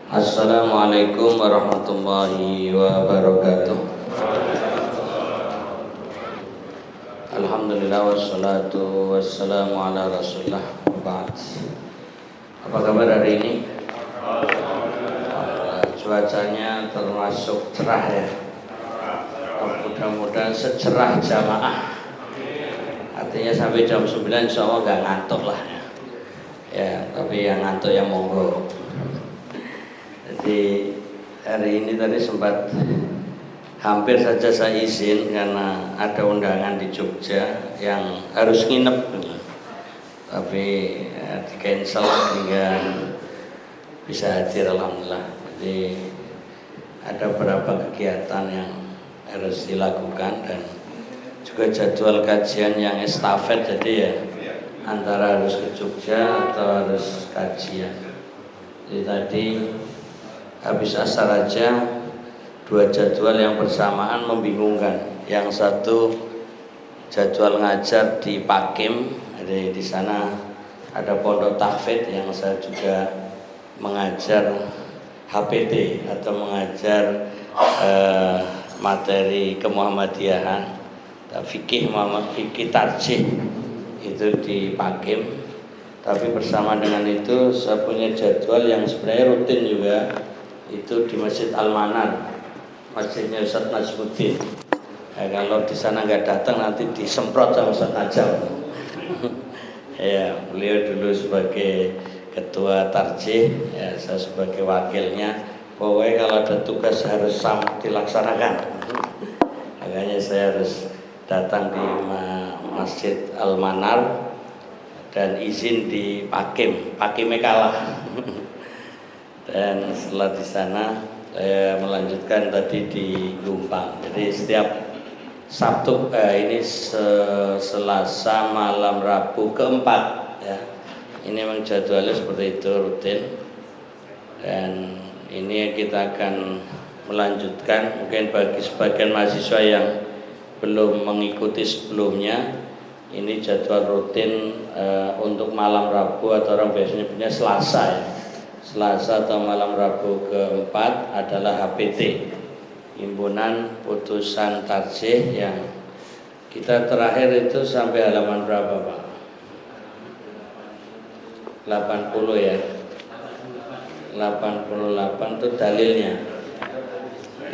Assalamualaikum warahmatullahi wabarakatuh. Alhamdulillah wassalatu wassalamu ala rasulillah. Ba'd. Apa kabar hari ini? Cuacanya termasuk cerah ya. Mudah-mudahan secerah jamaah. Artinya sampai jam 9 insya Allah gak ngantuk lah ya. Ya, tapi yang ngantuk yang monggo. Jadi hari ini tadi sempat hampir saja saya izin karena ada undangan di Jogja yang harus nginep, tapi di cancel sehingga bisa hadir alhamdulillah. Jadi ada beberapa kegiatan yang harus dilakukan dan juga jadwal kajian yang estafet, jadi ya antara harus ke Jogja atau harus kajian. Jadi tadi habis asar aja dua jadwal yang bersamaan membingungkan. Yang satu jadwal ngajar di Pakim, jadi di sana ada pondok tahfidz yang saya juga mengajar HPT atau mengajar materi kemuhammadiyahan, fikih tarjih itu di Pakim. Tapi bersama dengan itu saya punya jadwal yang sebenarnya rutin juga, itu di Masjid Al-Manar, masjidnya Ustaz Najmuddin. Kalau di sana nggak datang nanti disemprot sama Ustaz Najam. Ya, beliau dulu sebagai ketua tarjih, ya saya sebagai wakilnya. Pokoknya kalau ada tugas harus dilaksanakan. Makanya saya harus datang di Masjid Al-Manar dan izin di Pakimnya kalah. Dan setelah di sana saya melanjutkan tadi di Lumpang. Jadi setiap Sabtu ini Selasa malam Rabu keempat ya. Ini memang jadwalnya seperti itu, rutin. Dan ini kita akan melanjutkan. Mungkin bagi sebagian mahasiswa yang belum mengikuti sebelumnya, ini jadwal rutin untuk malam Rabu atau orang biasanya punya Selasa ya. Selasa atau malam Rabu keempat adalah HPT, Himpunan Putusan Tarjih, yang kita terakhir itu sampai halaman berapa Pak? 80 ya. 88 itu dalilnya.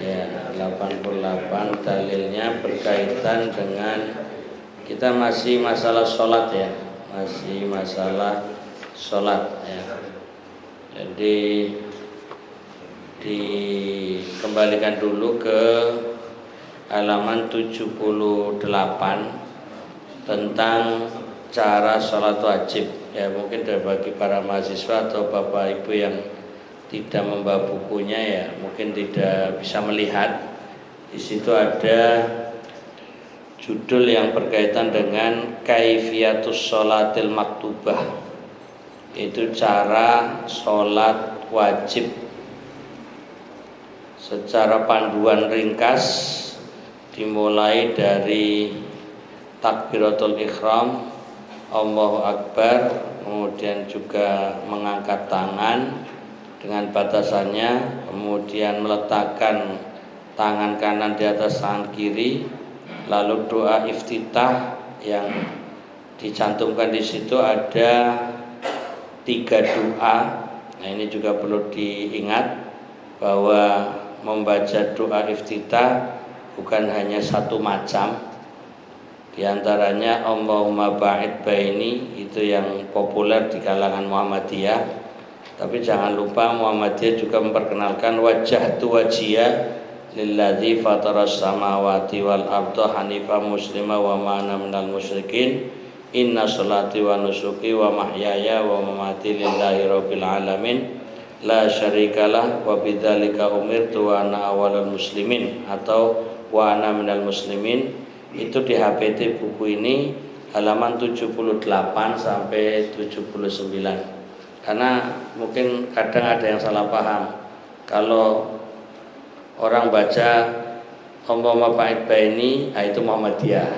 Ya, 88 dalilnya berkaitan dengan kita masih masalah sholat ya. Masih masalah sholat ya. Jadi dikembalikan dulu ke halaman 78 tentang cara sholat wajib. Ya mungkin bagi para mahasiswa atau bapak ibu yang tidak membawa bukunya ya mungkin tidak bisa melihat. Di situ ada judul yang berkaitan dengan kaifiyatus sholatil maktubah. Itu cara sholat wajib secara panduan ringkas, dimulai dari takbiratul ihram, Allahu Akbar, kemudian juga mengangkat tangan dengan batasannya, kemudian meletakkan tangan kanan di atas tangan kiri, lalu doa iftitah yang dicantumkan di situ ada 3 doa. Nah ini juga perlu diingat bahwa membaca doa iftitah bukan hanya satu macam. Di antaranya Allahumma ba'id baini, itu yang populer di kalangan Muhammadiyah. Tapi jangan lupa Muhammadiyah juga memperkenalkan wajhatu wajhiyah lilladzi fataras samawati wal arda hanifan muslima wa ma ana minal musyrikin. Inna sholati wa nusuki wa mahyaya wa mamati lillahi rabbil alamin la syarikalah wa bidzalika umirtu wa ana awwalul muslimin atau wa ana minal muslimin. Itu di HPT buku ini halaman 78 sampai 79. Karena mungkin kadang ada yang salah paham. Kalau orang baca Allahumma ba'id baini, itu Muhammadiyah.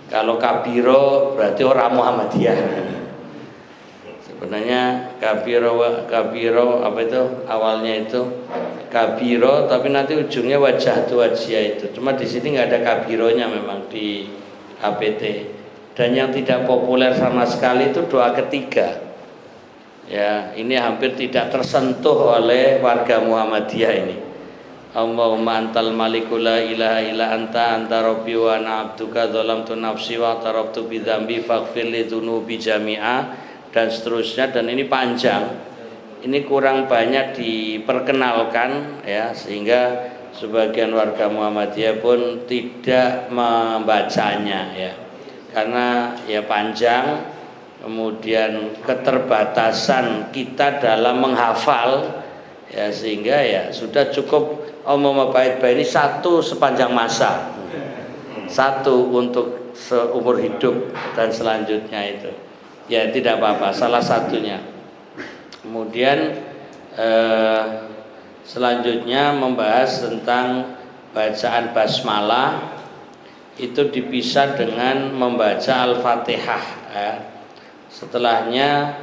Kalau kabiro berarti orang Muhammadiyah. Sebenarnya kabiro apa itu awalnya itu kabiro tapi nanti ujungnya wajah tu wajia itu. Cuma di sini nggak ada kabironya memang di HPT. Dan yang tidak populer sama sekali itu doa ketiga. Ya, ini hampir tidak tersentuh oleh warga Muhammadiyah ini. Allahumma antal maliku la ilaha illa anta rabbi wa ana abduka dzalamtu nafsi wa tarabtu bi dzambi faghfir li dzunubi jami'a dan seterusnya, dan ini panjang. Ini kurang banyak diperkenalkan ya, sehingga sebagian warga Muhammadiyah pun tidak membacanya ya. Karena ya panjang, kemudian keterbatasan kita dalam menghafal ya, sehingga ya sudah cukup Allahumma bait-bait ini satu sepanjang masa, satu untuk seumur hidup dan selanjutnya itu ya tidak apa-apa, salah satunya. Kemudian selanjutnya membahas tentang bacaan basmalah, itu dipisah dengan membaca Al-Fatihah ya. Setelahnya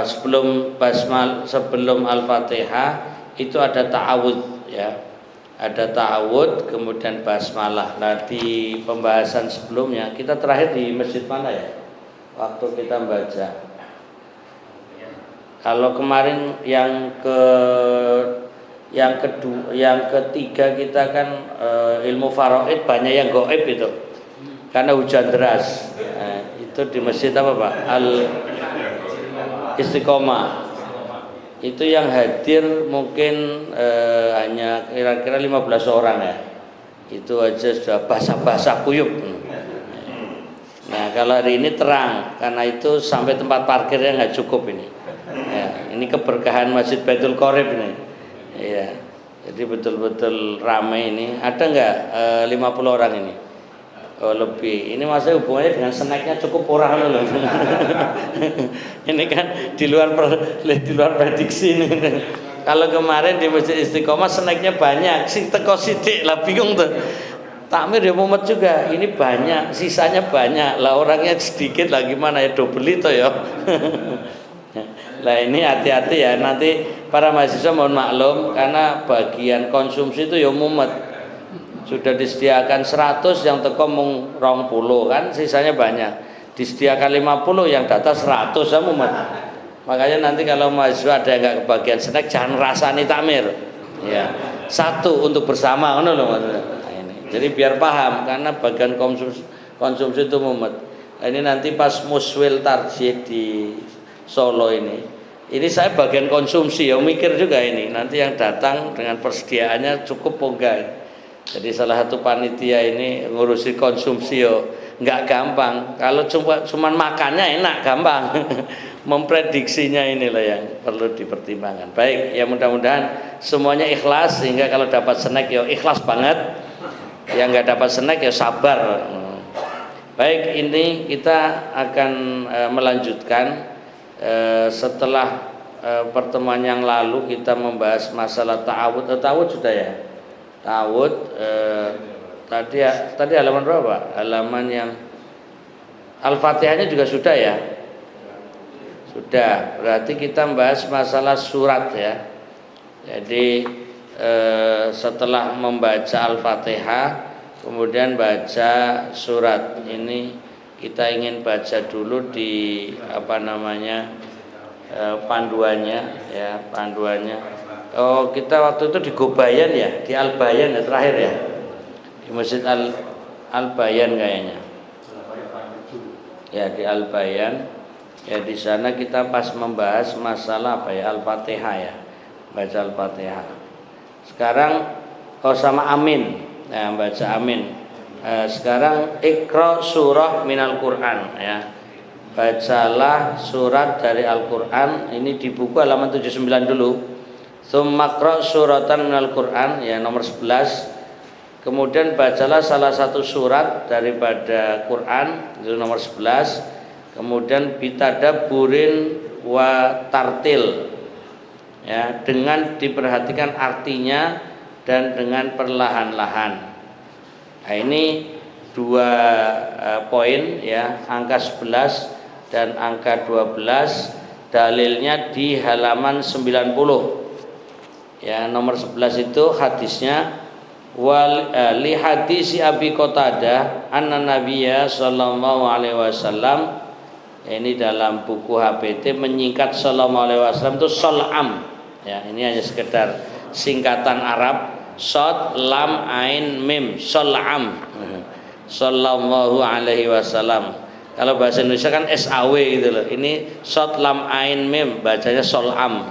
sebelum Al-Fatihah itu ada ta'awudz ya. Ada ta'awudz kemudian basmalah. Nah, di pembahasan sebelumnya kita terakhir di masjid mana ya? Waktu kita baca. Kalau kemarin yang ketiga kita kan ilmu faraid banyak yang gaib itu. Karena hujan deras. Itu di masjid apa Pak? Al Istiqomah. Itu yang hadir mungkin hanya kira-kira 15 orang ya. Itu aja sudah basah-basah kuyup. Nah, kalau hari ini terang, karena itu sampai tempat parkirnya nggak cukup ini. Ya, ini keberkahan Masjid Baitul Qorib ini. Ya, jadi betul-betul ramai ini. Ada nggak 50 orang ini? Oh, lebih. Ini maksudnya hubungannya dengan snacknya cukup orang loh. Ini kan di luar prediksi ini. Kalau kemarin di Masjid Istiqomah snacknya banyak, si teko sidik lah bingung tuh. Takmir ya mumet juga, ini banyak, sisanya banyak, lah orangnya sedikit lah gimana ya, double itu ya. Lah ini hati-hati ya, nanti para mahasiswa mohon maklum karena bagian konsumsi itu ya mumet. Sudah disediakan 100 yang teko mung 20 kan, sisanya banyak. Disediakan 50 yang data 100 ya mumet. Makanya nanti kalau mahasiswa ada yang enggak kebagian snack jangan rasani takmir. Ya. Satu untuk bersama ngono lho maksudnya. Jadi biar paham karena bagian konsumsi itu mumet. Nah, ini nanti pas muswil tarjih di Solo ini saya bagian konsumsi ya, mikir juga ini nanti yang datang dengan persediaannya cukup enggak. Jadi salah satu panitia ini ngurusi konsumsi yo nggak gampang. Kalau cuma makannya enak gampang. Memprediksinya inilah yang perlu dipertimbangkan. Baik, ya mudah-mudahan semuanya ikhlas sehingga kalau dapat snack yo ikhlas banget. Yang nggak dapat snack ya sabar. Baik, ini kita akan melanjutkan setelah pertemuan yang lalu kita membahas masalah ta'awud. Ta'awud sudah ya. Ta'awud tadi halaman berapa? Halaman yang Al-Fatihahnya juga sudah ya. Sudah. Berarti kita membahas masalah surat ya. Jadi setelah membaca Al-Fatihah kemudian baca surat ini, kita ingin baca dulu di panduannya ya, panduannya. Oh, kita waktu itu di Gobayan ya, di Al-Bayan ya terakhir ya, di Masjid Al-Bayan kayaknya ya, di Al-Bayan ya. Di sana kita pas membahas masalah apa ya, Al-Fatihah ya, baca Al-Fatihah. Sekarang sama amin, nah, baca amin. Sekarang Iqra surah minal Quran ya. Bacalah surat dari Al-Quran. Ini di buku halaman 79 dulu. Tsumma qra suratan minal Quran ya, nomor 11. Kemudian bacalah salah satu surat daripada Quran, itu nomor 11. Kemudian bitadabburin wa tartil ya, dengan diperhatikan artinya dan dengan perlahan-lahan. Nah, ini dua poin ya, angka 11 dan angka 12 dalilnya di halaman 90. Ya, nomor 11 itu hadisnya li hadisi Abi Qatadah anna Nabiyya sallallahu alaihi wasallam. Ini dalam buku HPT menyingkat sallallahu alaihi wasallam itu sol'am. Ya, ini hanya sekedar singkatan Arab, shad lam ain mim, sol'am. Sallallahu alaihi wasallam. Kalau bahasa Indonesia kan SAW gitu loh. Ini shad lam ain mim, bacanya sol'am.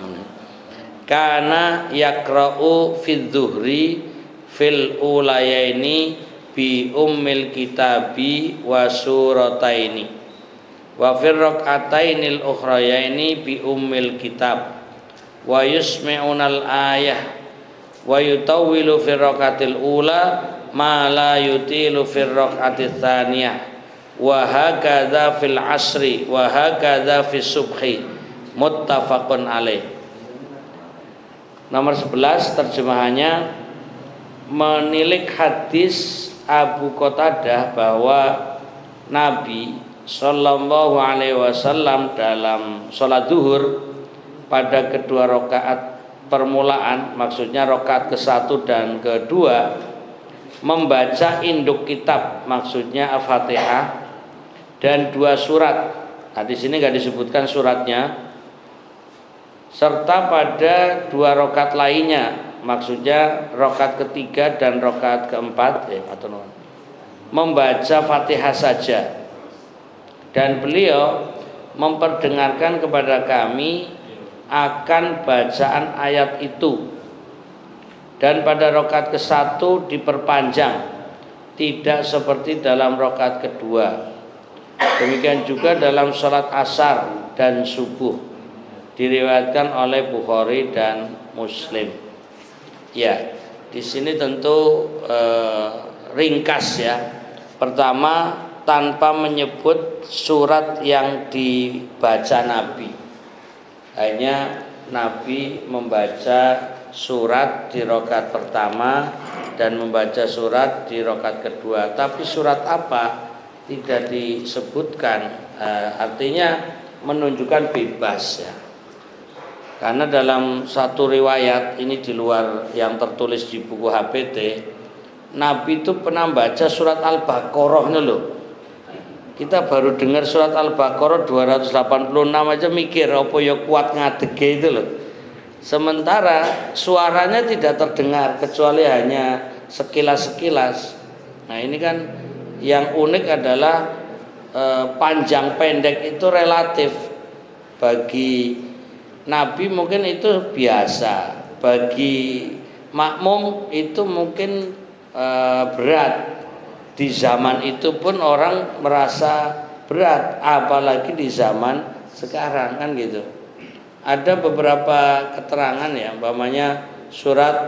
Karena yakra'u fid zuhri fil ulayaini bi ummil kitabi wa surataini wa fir rak'atainil ukhrayaini bi ummil kitab wa yusmi'unal ayah wa yutawwilu fir rak'atil ula ma la yutilu fir rak'atit tsaniyah wa hakadza fil asri wa hakadza fis subhi muttafaqun alaih. Nomor 11 terjemahannya menilik hadis Abu Qatadah bahwa Nabi Sallallahu alaihi wasallam dalam sholat zuhur pada kedua rakaat permulaan, maksudnya rakaat ke-1 dan kedua, membaca induk kitab, maksudnya Al-Fatihah, dan 2 surat. Nah, di sini nggak disebutkan suratnya. Serta pada 2 rakaat lainnya, maksudnya rakaat ketiga dan rakaat keempat, membaca Fatihah saja. Dan beliau memperdengarkan kepada kami akan bacaan ayat itu. Dan pada rakaat ke-1 diperpanjang, tidak seperti dalam rakaat kedua. Demikian juga dalam sholat asar dan subuh, diriwayatkan oleh Bukhari dan Muslim. Ya, di sini tentu ringkas ya. Pertama, tanpa menyebut surat yang dibaca Nabi. Hanya Nabi membaca surat di rakaat pertama dan membaca surat di rakaat kedua. Tapi surat apa tidak disebutkan. Artinya menunjukkan bebas ya. Karena dalam satu riwayat, ini di luar yang tertulis di buku HPT, Nabi itu pernah baca surat Al-Baqarah nih loh. Kita baru dengar surat Al-Baqarah 286 aja mikir apa ya kuat ngadege itu loh. Sementara suaranya tidak terdengar kecuali hanya sekilas-sekilas. Nah, ini kan yang unik adalah panjang pendek itu relatif. Bagi Nabi mungkin itu biasa, bagi makmum itu mungkin berat. Di zaman itu pun orang merasa berat, apalagi di zaman sekarang kan gitu. Ada beberapa keterangan ya, umpamanya surat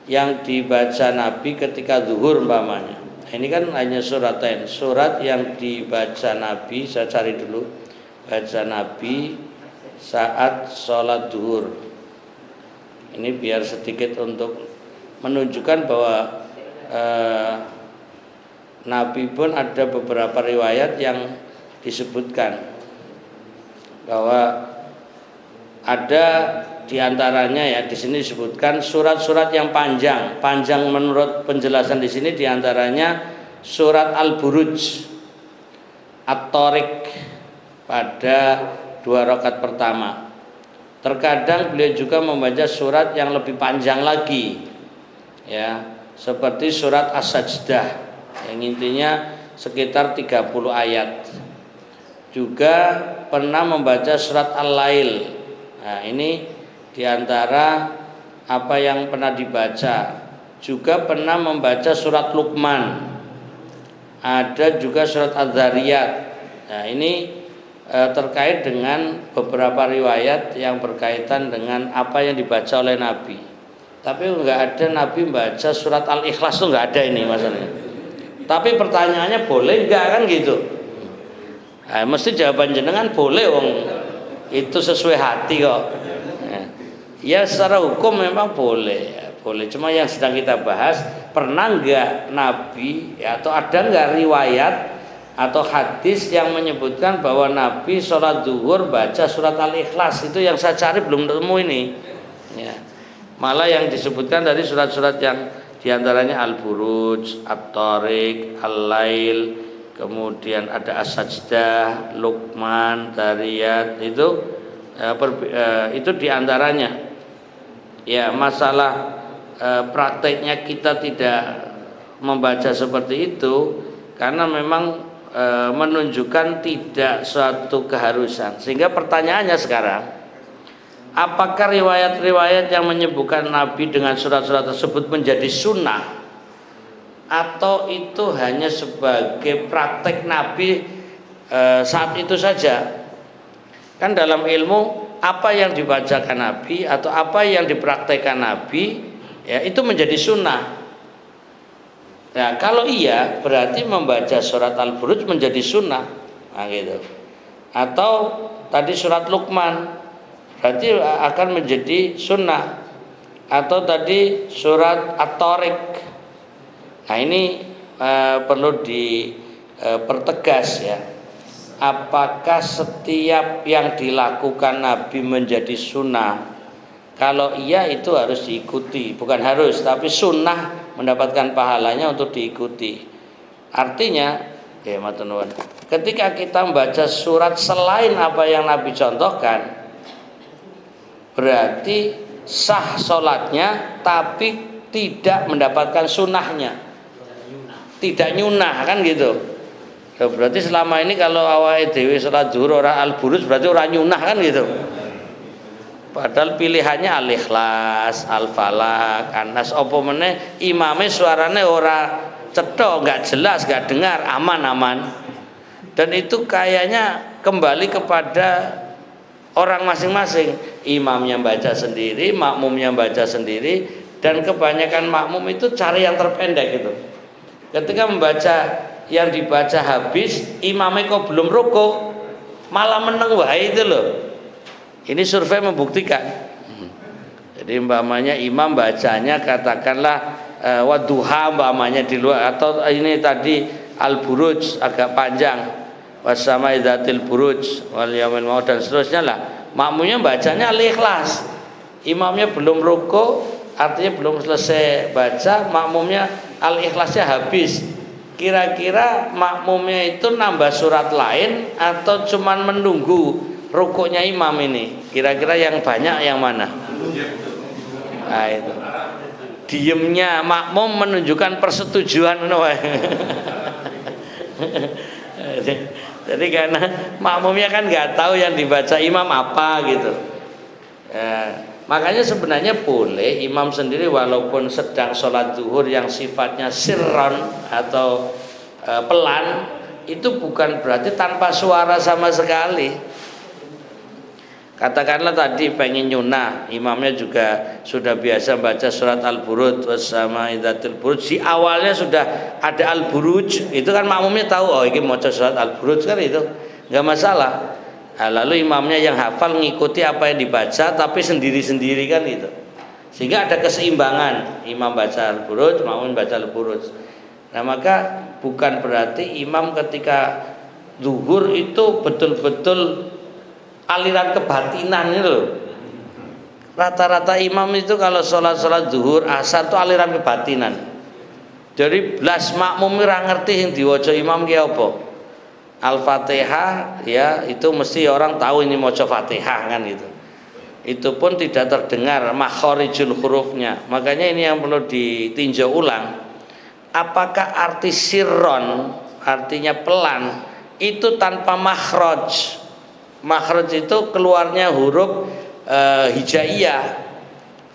yang dibaca Nabi ketika zuhur umpamanya. Ini kan hanya suratain, surat yang dibaca Nabi, saya cari dulu, baca Nabi saat sholat zuhur. Ini biar sedikit untuk menunjukkan bahwa Nabi pun ada beberapa riwayat yang disebutkan bahwa ada diantaranya ya, di sini disebutkan surat-surat yang panjang menurut penjelasan di sini diantaranya surat Al-Buruj, At-Tariq pada 2 rakaat pertama. Terkadang beliau juga membaca surat yang lebih panjang lagi ya, seperti surat As-Sajdah yang intinya sekitar 30 ayat. Juga pernah membaca surat Al-Lail. Nah, ini diantara apa yang pernah dibaca. Juga pernah membaca surat Luqman. Ada juga surat Az-Zariyat. Nah, ini terkait dengan beberapa riwayat yang berkaitan dengan apa yang dibaca oleh Nabi. Tapi enggak ada Nabi membaca surat Al-Ikhlas, itu enggak ada ini masalahnya. Tapi pertanyaannya boleh enggak kan gitu. Nah, mesti jawaban jenengan boleh wong itu sesuai hati kok. Ya secara hukum memang boleh, boleh. Cuma yang sedang kita bahas, pernah enggak Nabi ya, atau ada enggak riwayat atau hadis yang menyebutkan bahwa Nabi sholat zuhur baca surat Al-Ikhlas. Itu yang saya cari belum ketemu ini ya. Malah yang disebutkan dari surat-surat yang diantaranya Al-Buruj, At-Tariq, Al-Lail, kemudian ada As-Sajdah, Luqman, Dariyat, itu diantaranya ya. Masalah prakteknya kita tidak membaca seperti itu karena memang menunjukkan tidak suatu keharusan. Sehingga pertanyaannya sekarang, apakah riwayat-riwayat yang menyebutkan Nabi dengan surat-surat tersebut menjadi sunnah, atau itu hanya sebagai praktek Nabi saat itu saja? Kan dalam ilmu apa yang dibacakan Nabi atau apa yang dipraktekkan Nabi ya itu menjadi sunnah. Nah, kalau iya berarti membaca surat Al-Buruj menjadi sunnah, nah, gitu. Atau tadi surat Luqman berarti akan menjadi sunnah. Atau tadi surat At-Tariq. Nah ini perlu dipertegas ya. Apakah setiap yang dilakukan Nabi menjadi sunnah? Kalau iya itu harus diikuti, bukan harus, tapi sunnah mendapatkan pahalanya untuk diikuti. Artinya, ya matur, ketika kita membaca surat selain apa yang Nabi contohkan, berarti sah sholatnya, tapi tidak mendapatkan sunnahnya, tidak nyunah kan gitu. Berarti selama ini kalau awal dewi sholat zuhur ora Al-Buruj berarti ora nyunah kan gitu. Padahal pilihannya Al-Ikhlas, Al-Falaq, An-Nas. Apa meneh imame suarane ora cetha, enggak jelas, enggak dengar, aman-aman. Dan itu kayaknya kembali kepada orang masing-masing. Imamnya baca sendiri, makmumnya baca sendiri, dan kebanyakan makmum itu cari yang terpendek gitu. Ketika membaca yang dibaca habis, imamnya kok belum rukuk, malah meneng wae itu loh. Ini survei membuktikan. Jadi umpamanya imam bacanya katakanlah wadduha umpamanya di luar, atau ini tadi Al-Buruj agak panjang, wassamai dzatil buruj wal yaumil maut dan seterusnya lah. Makmumnya bacanya Al-Ikhlas. Imamnya belum rukuk, artinya belum selesai baca, makmumnya Al-Ikhlasnya habis. Kira-kira makmumnya itu nambah surat lain atau cuman menunggu rukuknya imam ini? Kira-kira yang banyak yang mana? Nah itu diemnya makmum menunjukkan persetujuan. Jadi karena makmumnya kan nggak tahu yang dibaca imam apa gitu ya, makanya sebenarnya boleh imam sendiri walaupun sedang sholat zuhur yang sifatnya sirron atau pelan, itu bukan berarti tanpa suara sama sekali. Katakanlah tadi pengen nyunah, imamnya juga sudah biasa baca surat Al-Buruj wassama'i dzatil buruj, di awalnya sudah ada Al-Buruj, itu kan makmumnya tahu oh ini mau surat Al-Buruj kan, itu nggak masalah. Nah, lalu imamnya yang hafal ngikuti apa yang dibaca tapi sendiri-sendiri kan itu, sehingga ada keseimbangan, imam baca Al-Buruj, makmum baca Al-Buruj. Nah maka bukan berarti imam ketika zuhur itu betul-betul aliran kebatinan itu loh. Rata-rata imam itu kalau sholat zuhur asar itu aliran kebatinan. Jadi belas makmum ora ngerti yang diwaca imam ki apa. Al-Fatihah ya itu mesti orang tahu ini maca Fatihah kan itu. Itu pun tidak terdengar makharijul hurufnya. Makanya ini yang perlu ditinjau ulang. Apakah arti sirron artinya pelan itu tanpa makhraj? Makhraj itu keluarnya huruf hijaiyah.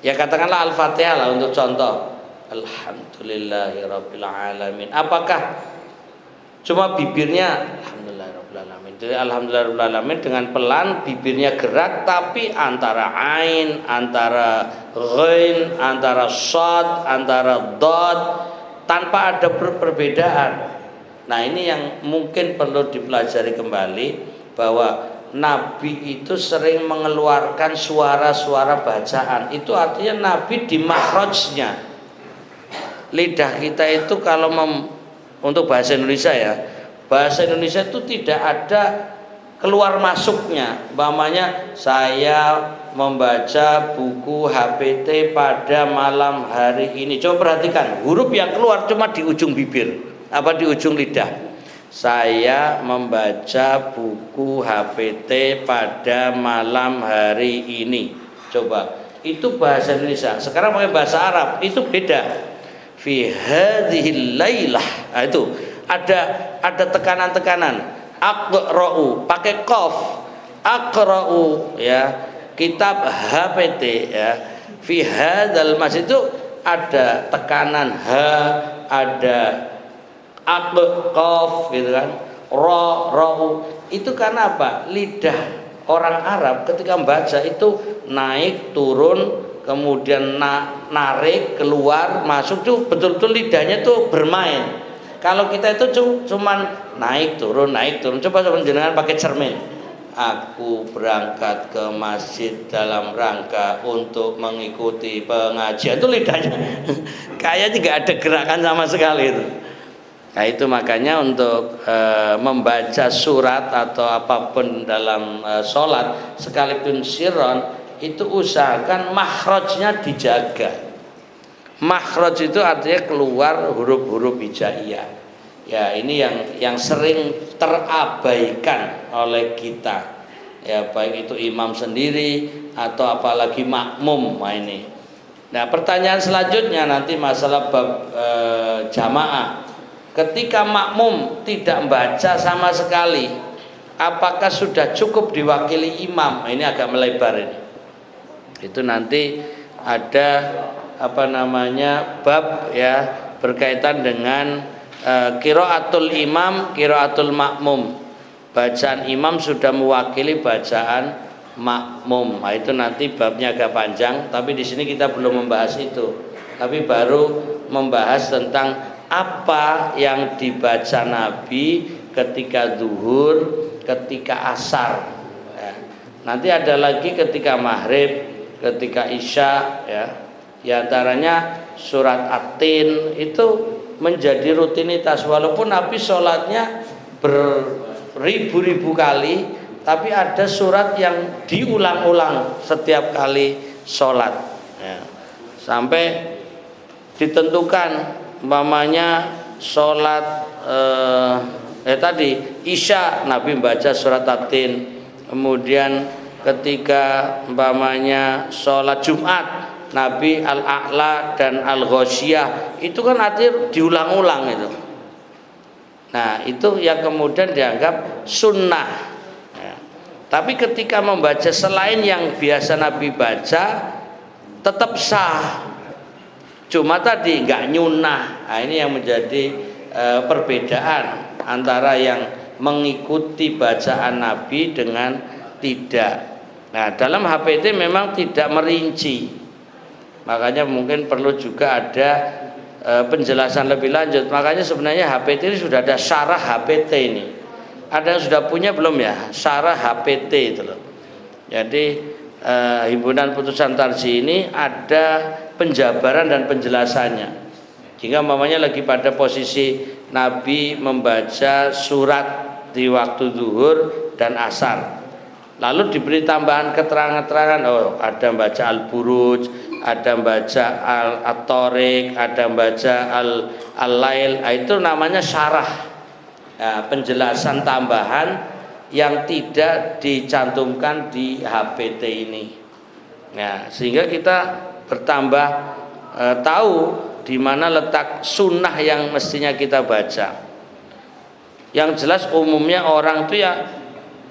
Ya katakanlah Al-Fatihah lah untuk contoh. Alhamdulillahirabbil alamin. Apakah cuma bibirnya alhamdulillahirabbil alamin. Jadi alhamdulillahirabbil alamin dengan pelan, bibirnya gerak, tapi antara ain, antara ghain, antara shad, antara dad tanpa ada perbedaan. Nah, ini yang mungkin perlu dipelajari kembali, bahwa Nabi itu sering mengeluarkan suara-suara bacaan. Itu artinya Nabi di makhrajnya. Lidah kita itu kalau untuk bahasa Indonesia ya, Bahasa Indonesia itu tidak ada keluar masuknya. Umpamanya saya membaca buku HPT pada malam hari ini. Coba perhatikan, huruf yang keluar cuma di ujung bibir, di ujung lidah. Saya membaca buku HPT pada malam hari ini. Coba, itu bahasa Indonesia. Sekarang pakai bahasa Arab, itu beda. Fi hadhil lailah. Nah, itu ada tekanan-tekanan. Aqra'u pakai qaf. Aqra'u ya. Kitab HPT ya. Fi hadzal masjid itu ada tekanan ha, ada qaf gitu kan. Ra'u. Itu karena apa? Lidah orang Arab ketika membaca itu naik, turun, kemudian narik, keluar, masuk tuh betul-betul lidahnya tuh bermain. Kalau kita itu cuman naik turun. Coba jenengan pakai cermin. Aku berangkat ke masjid dalam rangka untuk mengikuti pengajian. Itu lidahnya kayaknya tidak ada gerakan sama sekali itu. Nah itu makanya untuk membaca surat atau apapun dalam sholat sekalipun sirron, itu usahakan makhrajnya dijaga. Makhraj itu artinya keluar huruf-huruf hijaiyah. Ya ini yang sering terabaikan oleh kita. Ya baik itu imam sendiri atau apalagi makmum. Nah ini. Nah pertanyaan selanjutnya nanti masalah bab jamaah. Ketika makmum tidak membaca sama sekali, apakah sudah cukup diwakili imam? Nah, ini agak melebar ini. Itu nanti ada bab ya berkaitan dengan qiraatul imam, qiraatul makmum. Bacaan imam sudah mewakili bacaan makmum. Nah, itu nanti babnya agak panjang, tapi di sini kita belum membahas itu. Tapi baru membahas tentang apa yang dibaca Nabi ketika zuhur, ketika asar. Ya. Nanti ada lagi ketika maghrib, ketika isya, ya. Di antaranya surat At-Tin itu menjadi rutinitas, walaupun Nabi sholatnya beribu-ribu kali, tapi ada surat yang diulang-ulang setiap kali sholat ya. Sampai ditentukan umpamanya sholat tadi isya Nabi membaca surat At-Tin, kemudian ketika umpamanya sholat Jumat Nabi Al-A'la dan Al-Ghasyiyah, itu kan artinya diulang-ulang itu. Nah itu yang kemudian dianggap sunnah ya. Tapi ketika membaca selain yang biasa Nabi baca tetap sah, cuma tadi nggak nyunah. Nah ini yang menjadi perbedaan antara yang mengikuti bacaan Nabi dengan tidak. Nah dalam HPT memang tidak merinci, makanya mungkin perlu juga ada penjelasan lebih lanjut. Makanya sebenarnya HPT ini sudah ada syarah HPT ini. Ada yang sudah punya belum ya syarah HPT itu loh. Jadi himpunan putusan tarjih ini ada penjabaran dan penjelasannya. Jika mamanya lagi pada posisi Nabi membaca surat di waktu zuhur dan asar, lalu diberi tambahan keterangan-keterangan, oh ada baca Al-Buruj, ada baca At-Tariq, ada baca Al-Lail, itu namanya syarah ya, penjelasan tambahan yang tidak dicantumkan di HPT ini ya, sehingga kita bertambah tahu di mana letak sunnah yang mestinya kita baca. Yang jelas umumnya orang itu ya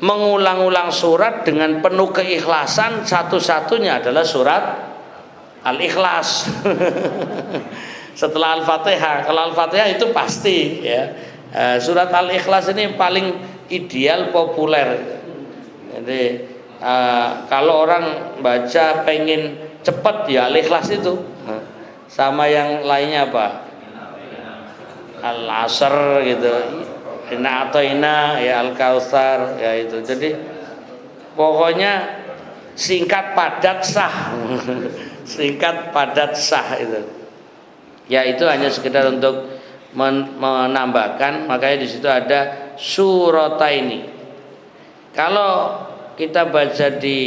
mengulang-ulang surat dengan penuh keikhlasan, satu-satunya adalah surat Al-Ikhlas. Setelah Al-Fatihah. Kalau Al-Fatihah itu pasti ya. Surat Al-Ikhlas ini paling ideal, populer. Jadi kalau orang baca pengen cepat ya Al-Ikhlas itu. Sama yang lainnya apa? Al-Asr gitu. Inna atoina ya Al-Kautsar ya itu. Jadi pokoknya singkat padat sah. Singkat padat sah itu. Ya itu hanya sekedar untuk menambahkan, makanya di situ ada surataini. Kalau kita baca di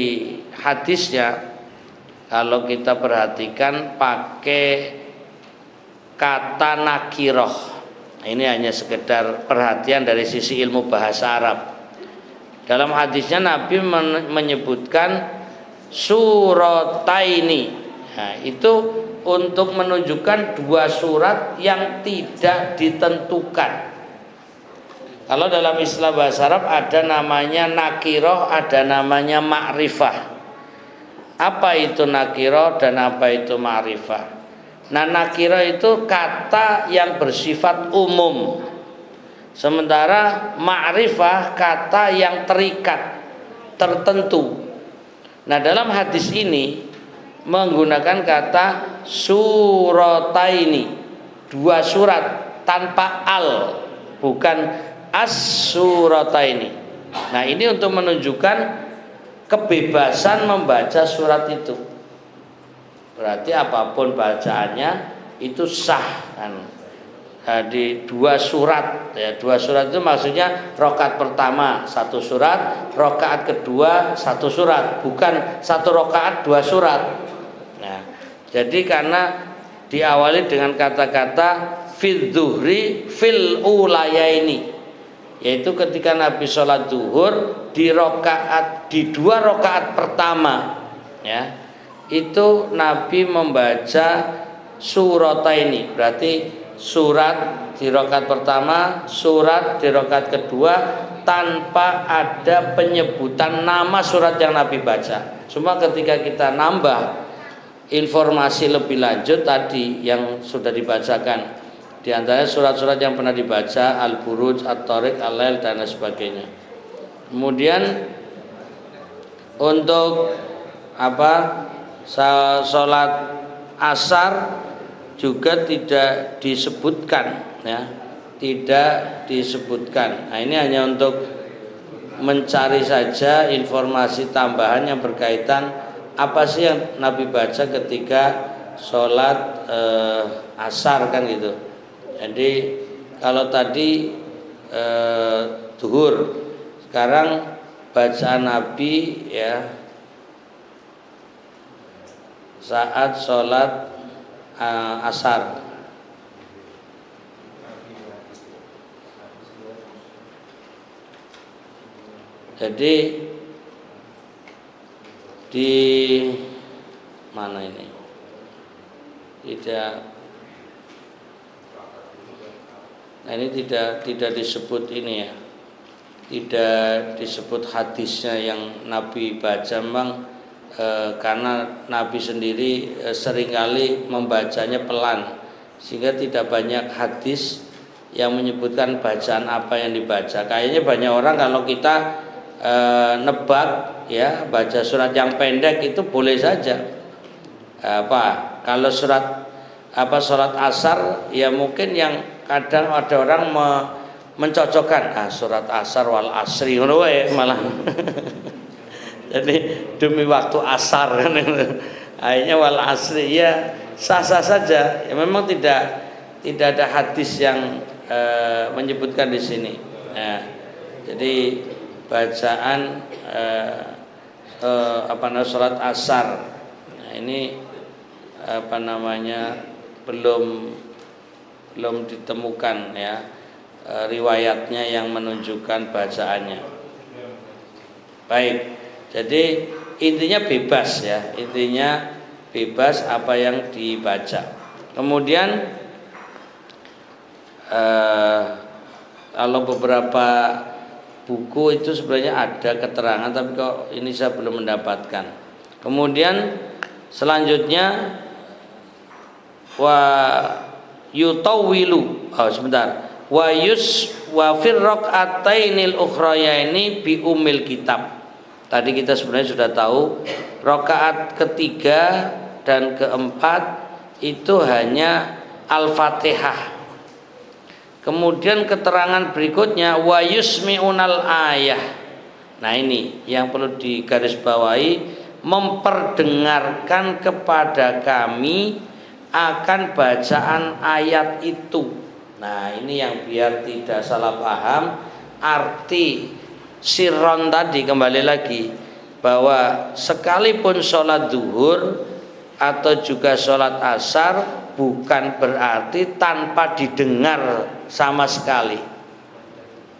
hadisnya, kalau kita perhatikan pakai kata nakiroh. Ini hanya sekedar perhatian dari sisi ilmu bahasa Arab. Dalam hadisnya Nabi menyebutkan surataini. Nah, itu untuk menunjukkan dua surat yang tidak ditentukan. Kalau dalam istilah bahasa Arab ada namanya nakiroh, ada namanya ma'rifah. Apa itu nakiroh dan apa itu ma'rifah? Nah, nakiroh itu kata yang bersifat umum. Sementara ma'rifah kata yang terikat, tertentu. Nah, dalam hadis ini menggunakan kata surataini, dua surat tanpa al, bukan as-surataini. Nah, ini untuk menunjukkan kebebasan membaca surat itu. Berarti apapun bacaannya itu sah kan. Di dua surat ya, dua surat itu maksudnya rakaat pertama satu surat, rakaat kedua satu surat, bukan satu rakaat dua surat. Nah, jadi karena diawali dengan kata-kata fil zuhri fil ulayaini, yaitu ketika Nabi sholat zuhur di dua rakaat pertama ya, itu Nabi membaca surataini, berarti surat di rakaat pertama, surat di rakaat kedua, tanpa ada penyebutan nama surat yang Nabi baca. Cuma ketika kita nambah informasi lebih lanjut tadi yang sudah dibacakan, di antaranya surat-surat yang pernah dibaca, Al-Buruj, At-Tariq, Al-Lail dan sebagainya. Kemudian untuk salat asar juga tidak disebutkan ya, tidak disebutkan. Nah, ini hanya untuk mencari saja informasi tambahan yang berkaitan apa sih yang Nabi baca ketika sholat asar kan gitu. Jadi kalau tadi zuhur, sekarang bacaan Nabi ya saat sholat asar. Jadi di mana ini? Nah, ini tidak disebut ini ya. Tidak disebut hadisnya yang Nabi baca, memang karena Nabi sendiri seringkali membacanya pelan, sehingga tidak banyak hadis yang menyebutkan bacaan apa yang dibaca. Kayaknya banyak orang kalau kita nebak ya, baca surat yang pendek itu boleh saja. Kalau surat sholat asar ya mungkin yang kadang ada orang mencocokkan surat asar wal asri ngono wae malah. Jadi demi waktu asar kan, akhirnya wal asri ya sah-sah saja. Ya memang tidak ada hadis yang menyebutkan di sini. Nah, jadi bacaan sholat asar. Nah, ini belum ditemukan ya riwayatnya yang menunjukkan bacaannya. Baik. Jadi intinya bebas ya, intinya bebas apa yang dibaca. Kemudian kalau beberapa buku itu sebenarnya ada keterangan, tapi kok ini saya belum mendapatkan. Kemudian selanjutnya wa yutawwilu, wa firraqatainil ukhrayaini bi umil kitab. Tadi kita sebenarnya sudah tahu rakaat ketiga dan keempat itu hanya Al-Fatihah. Kemudian keterangan berikutnya wa yusmi'unal ayah. Nah, ini yang perlu digarisbawahi, memperdengarkan kepada kami akan bacaan ayat itu. Nah, ini yang biar tidak salah paham. arti sirron tadi, kembali lagi bahwa sekalipun sholat zuhur atau juga sholat asar bukan berarti tanpa didengar sama sekali,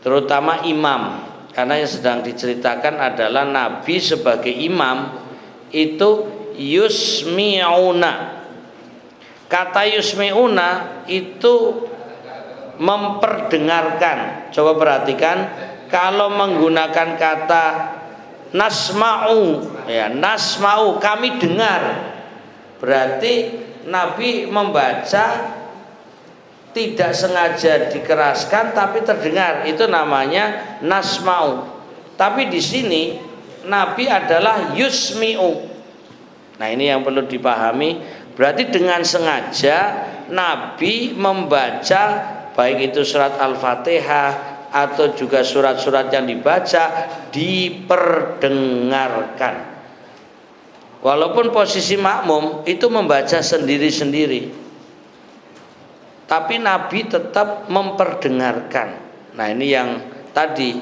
terutama imam, karena yang sedang diceritakan adalah Nabi sebagai imam itu yusmi'una. Kata yusmi'una itu memperdengarkan. Coba perhatikan, kalau menggunakan kata nasma'u, ya nasma'u, kami dengar, berarti Nabi membaca tidak sengaja dikeraskan tapi terdengar, itu namanya nasma'u. Tapi di sini Nabi adalah yusmi'u. Nah, ini yang perlu dipahami, berarti dengan sengaja Nabi membaca baik itu surat Al-Fatihah atau juga surat-surat yang dibaca diperdengarkan. Walaupun posisi makmum itu membaca sendiri-sendiri, tapi Nabi tetap memperdengarkan. Nah, ini yang tadi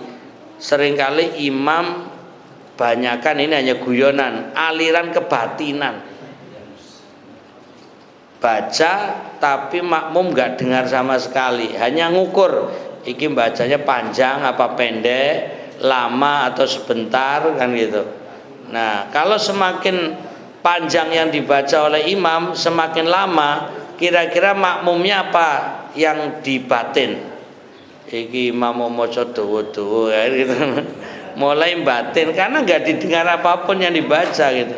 seringkali imam banyakan ini hanya guyonan, aliran kebatinan. Baca tapi makmum nggak dengar sama sekali, hanya ngukur iki bacanya panjang apa pendek, lama atau sebentar, kan gitu. Nah, kalau semakin panjang yang dibaca oleh imam, semakin lama, kira-kira makmumnya apa yang dibatin? Iki imam mau maca dawa-dawa ya gitu. Mulai batin karena nggak didengar apapun yang dibaca gitu.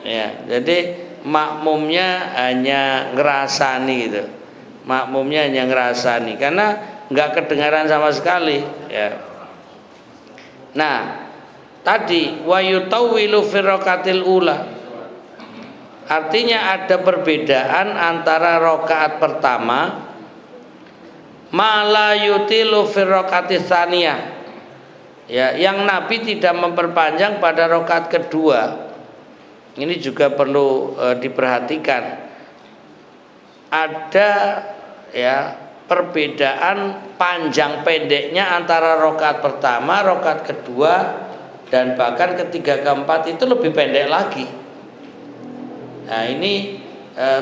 Ya, jadi makmumnya hanya ngerasani gitu. Makmumnya hanya ngerasani karena nggak kedengaran sama sekali ya. Nah, tadi wa yutawwilu fi rakatil ula, artinya ada perbedaan antara rakaat pertama mala yutilu fi rakatis tsaniyah, ya, yang Nabi tidak memperpanjang pada rakaat kedua. Ini juga perlu diperhatikan. Ada ya perbedaan panjang pendeknya antara rakaat pertama, rakaat kedua, dan bahkan ketiga keempat itu lebih pendek lagi. Nah, ini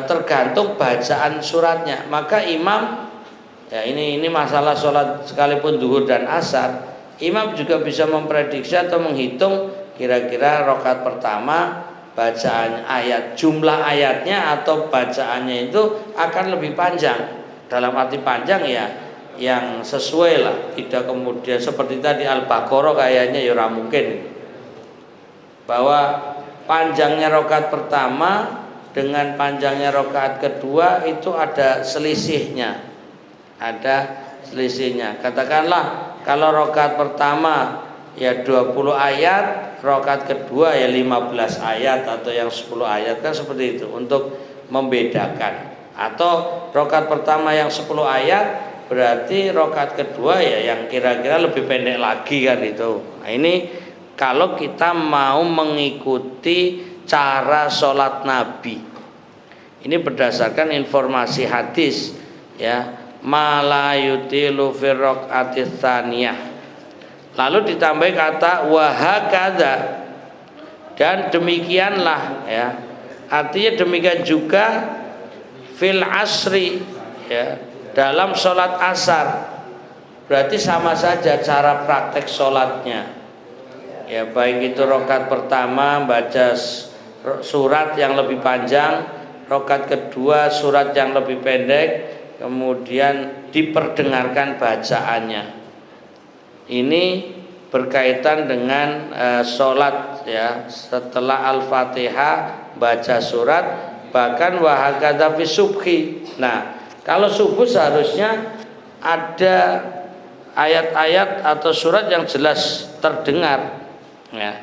tergantung bacaan suratnya. Maka imam, ya ini masalah sholat sekalipun zuhur dan asar, imam juga bisa memprediksi atau menghitung kira-kira rakaat pertama bacaan ayat, jumlah ayatnya atau bacaannya itu akan lebih panjang. Dalam arti panjang ya yang sesuai lah, tidak kemudian seperti tadi Al-Baqarah kayaknya ya ora mungkin, bahwa panjangnya rakaat pertama dengan panjangnya rakaat kedua itu ada selisihnya. Katakanlah kalau rakaat pertama ya 20 ayat, rakaat kedua ya 15 ayat atau yang 10 ayat, kan seperti itu untuk membedakan. Atau rakaat pertama yang 10 ayat, berarti rakaat kedua ya yang kira-kira lebih pendek lagi, kan itu. Nah, ini kalau kita mau mengikuti cara sholat Nabi, ini berdasarkan informasi hadis ya, mala yutilu fi raqatis tsaniyah. Lalu ditambah kata wahakadza, dan demikianlah ya. Artinya demikian juga fil asri ya, dalam sholat asar. Berarti sama saja cara praktek sholatnya ya, baik itu rakaat pertama baca surat yang lebih panjang, rakaat kedua surat yang lebih pendek, kemudian diperdengarkan bacaannya. Ini berkaitan dengan sholat ya, setelah Al-Fatihah baca surat, bahkan wahakadza fi subhi. Nah, kalau subuh seharusnya ada ayat-ayat atau surat yang jelas terdengar ya.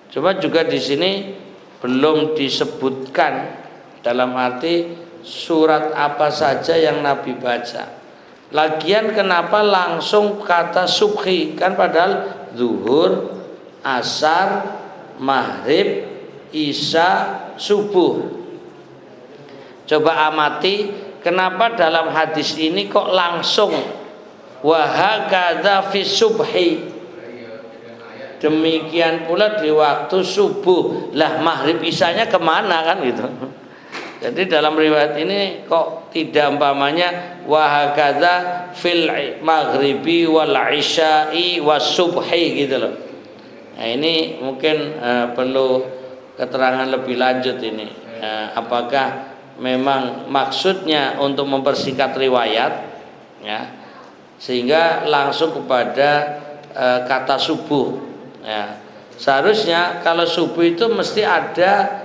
Cuma juga di sini belum disebutkan dalam arti surat apa saja yang Nabi baca. Lagian kenapa langsung kata subhi, kan padahal zuhur, asar, maghrib, isya, subuh. Coba amati kenapa dalam hadis ini kok langsung Wa hakadza fi subhi. Demikian pula di waktu subuh. Lah maghrib isanya kemana kan gitu. Jadi dalam riwayat ini kok tidak umpamanya wa hakadza fil maghribi wal isya'i was subhi gitu loh. Nah ini mungkin perlu keterangan lebih lanjut ini. Apakah memang maksudnya untuk mempersingkat riwayat ya, sehingga langsung kepada kata subuh ya. Seharusnya kalau subuh itu mesti ada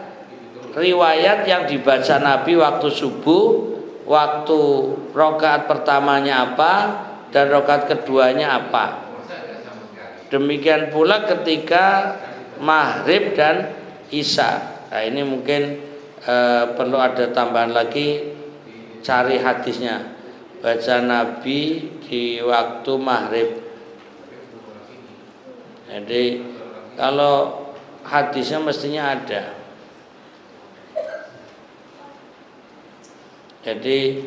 riwayat yang dibaca Nabi waktu subuh, waktu rakaat pertamanya apa dan rakaat keduanya apa. Demikian pula ketika maghrib dan isya. Nah ini mungkin perlu ada tambahan lagi, cari hadisnya. Baca Nabi di waktu maghrib. Jadi kalau hadisnya mestinya ada. Jadi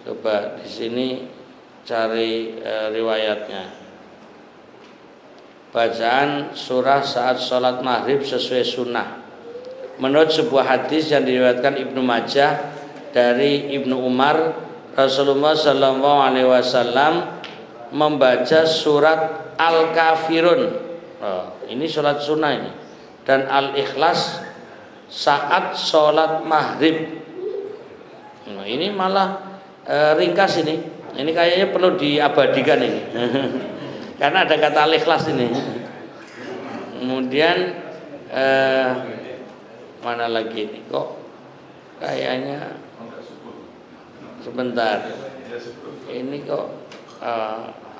coba di sini cari riwayatnya. Bacaan surah saat sholat maghrib sesuai sunnah. Menurut sebuah hadis yang diriwayatkan Ibnu Majah dari Ibnu Umar, Rasulullah Sallallahu Alaihi Wasallam membaca surat Al-Kafirun. Ini surat sunnah ini. Dan Al-Ikhlas saat sholat maghrib. Nah, ini malah ringkas ini. Ini kayaknya perlu diabadikan ini. Karena ada kata Al-Ikhlas ini. Kemudian mana lagi ini kok kayaknya sebentar. Ini kok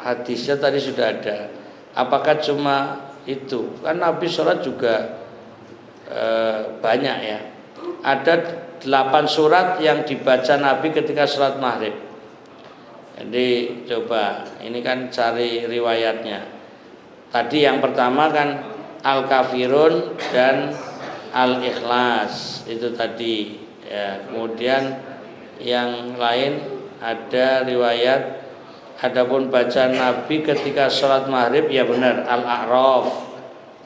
hadisnya tadi sudah ada. Apakah cuma itu? Kan Nabi sholat juga banyak ya. Ada 8 surat yang dibaca Nabi ketika sholat maghrib. Jadi coba ini kan cari riwayatnya. Tadi yang pertama kan Al-Kafirun dan Al-Ikhlas itu tadi ya. Kemudian yang lain ada riwayat adapun bacaan Nabi ketika sholat maghrib ya benar Al-A'raf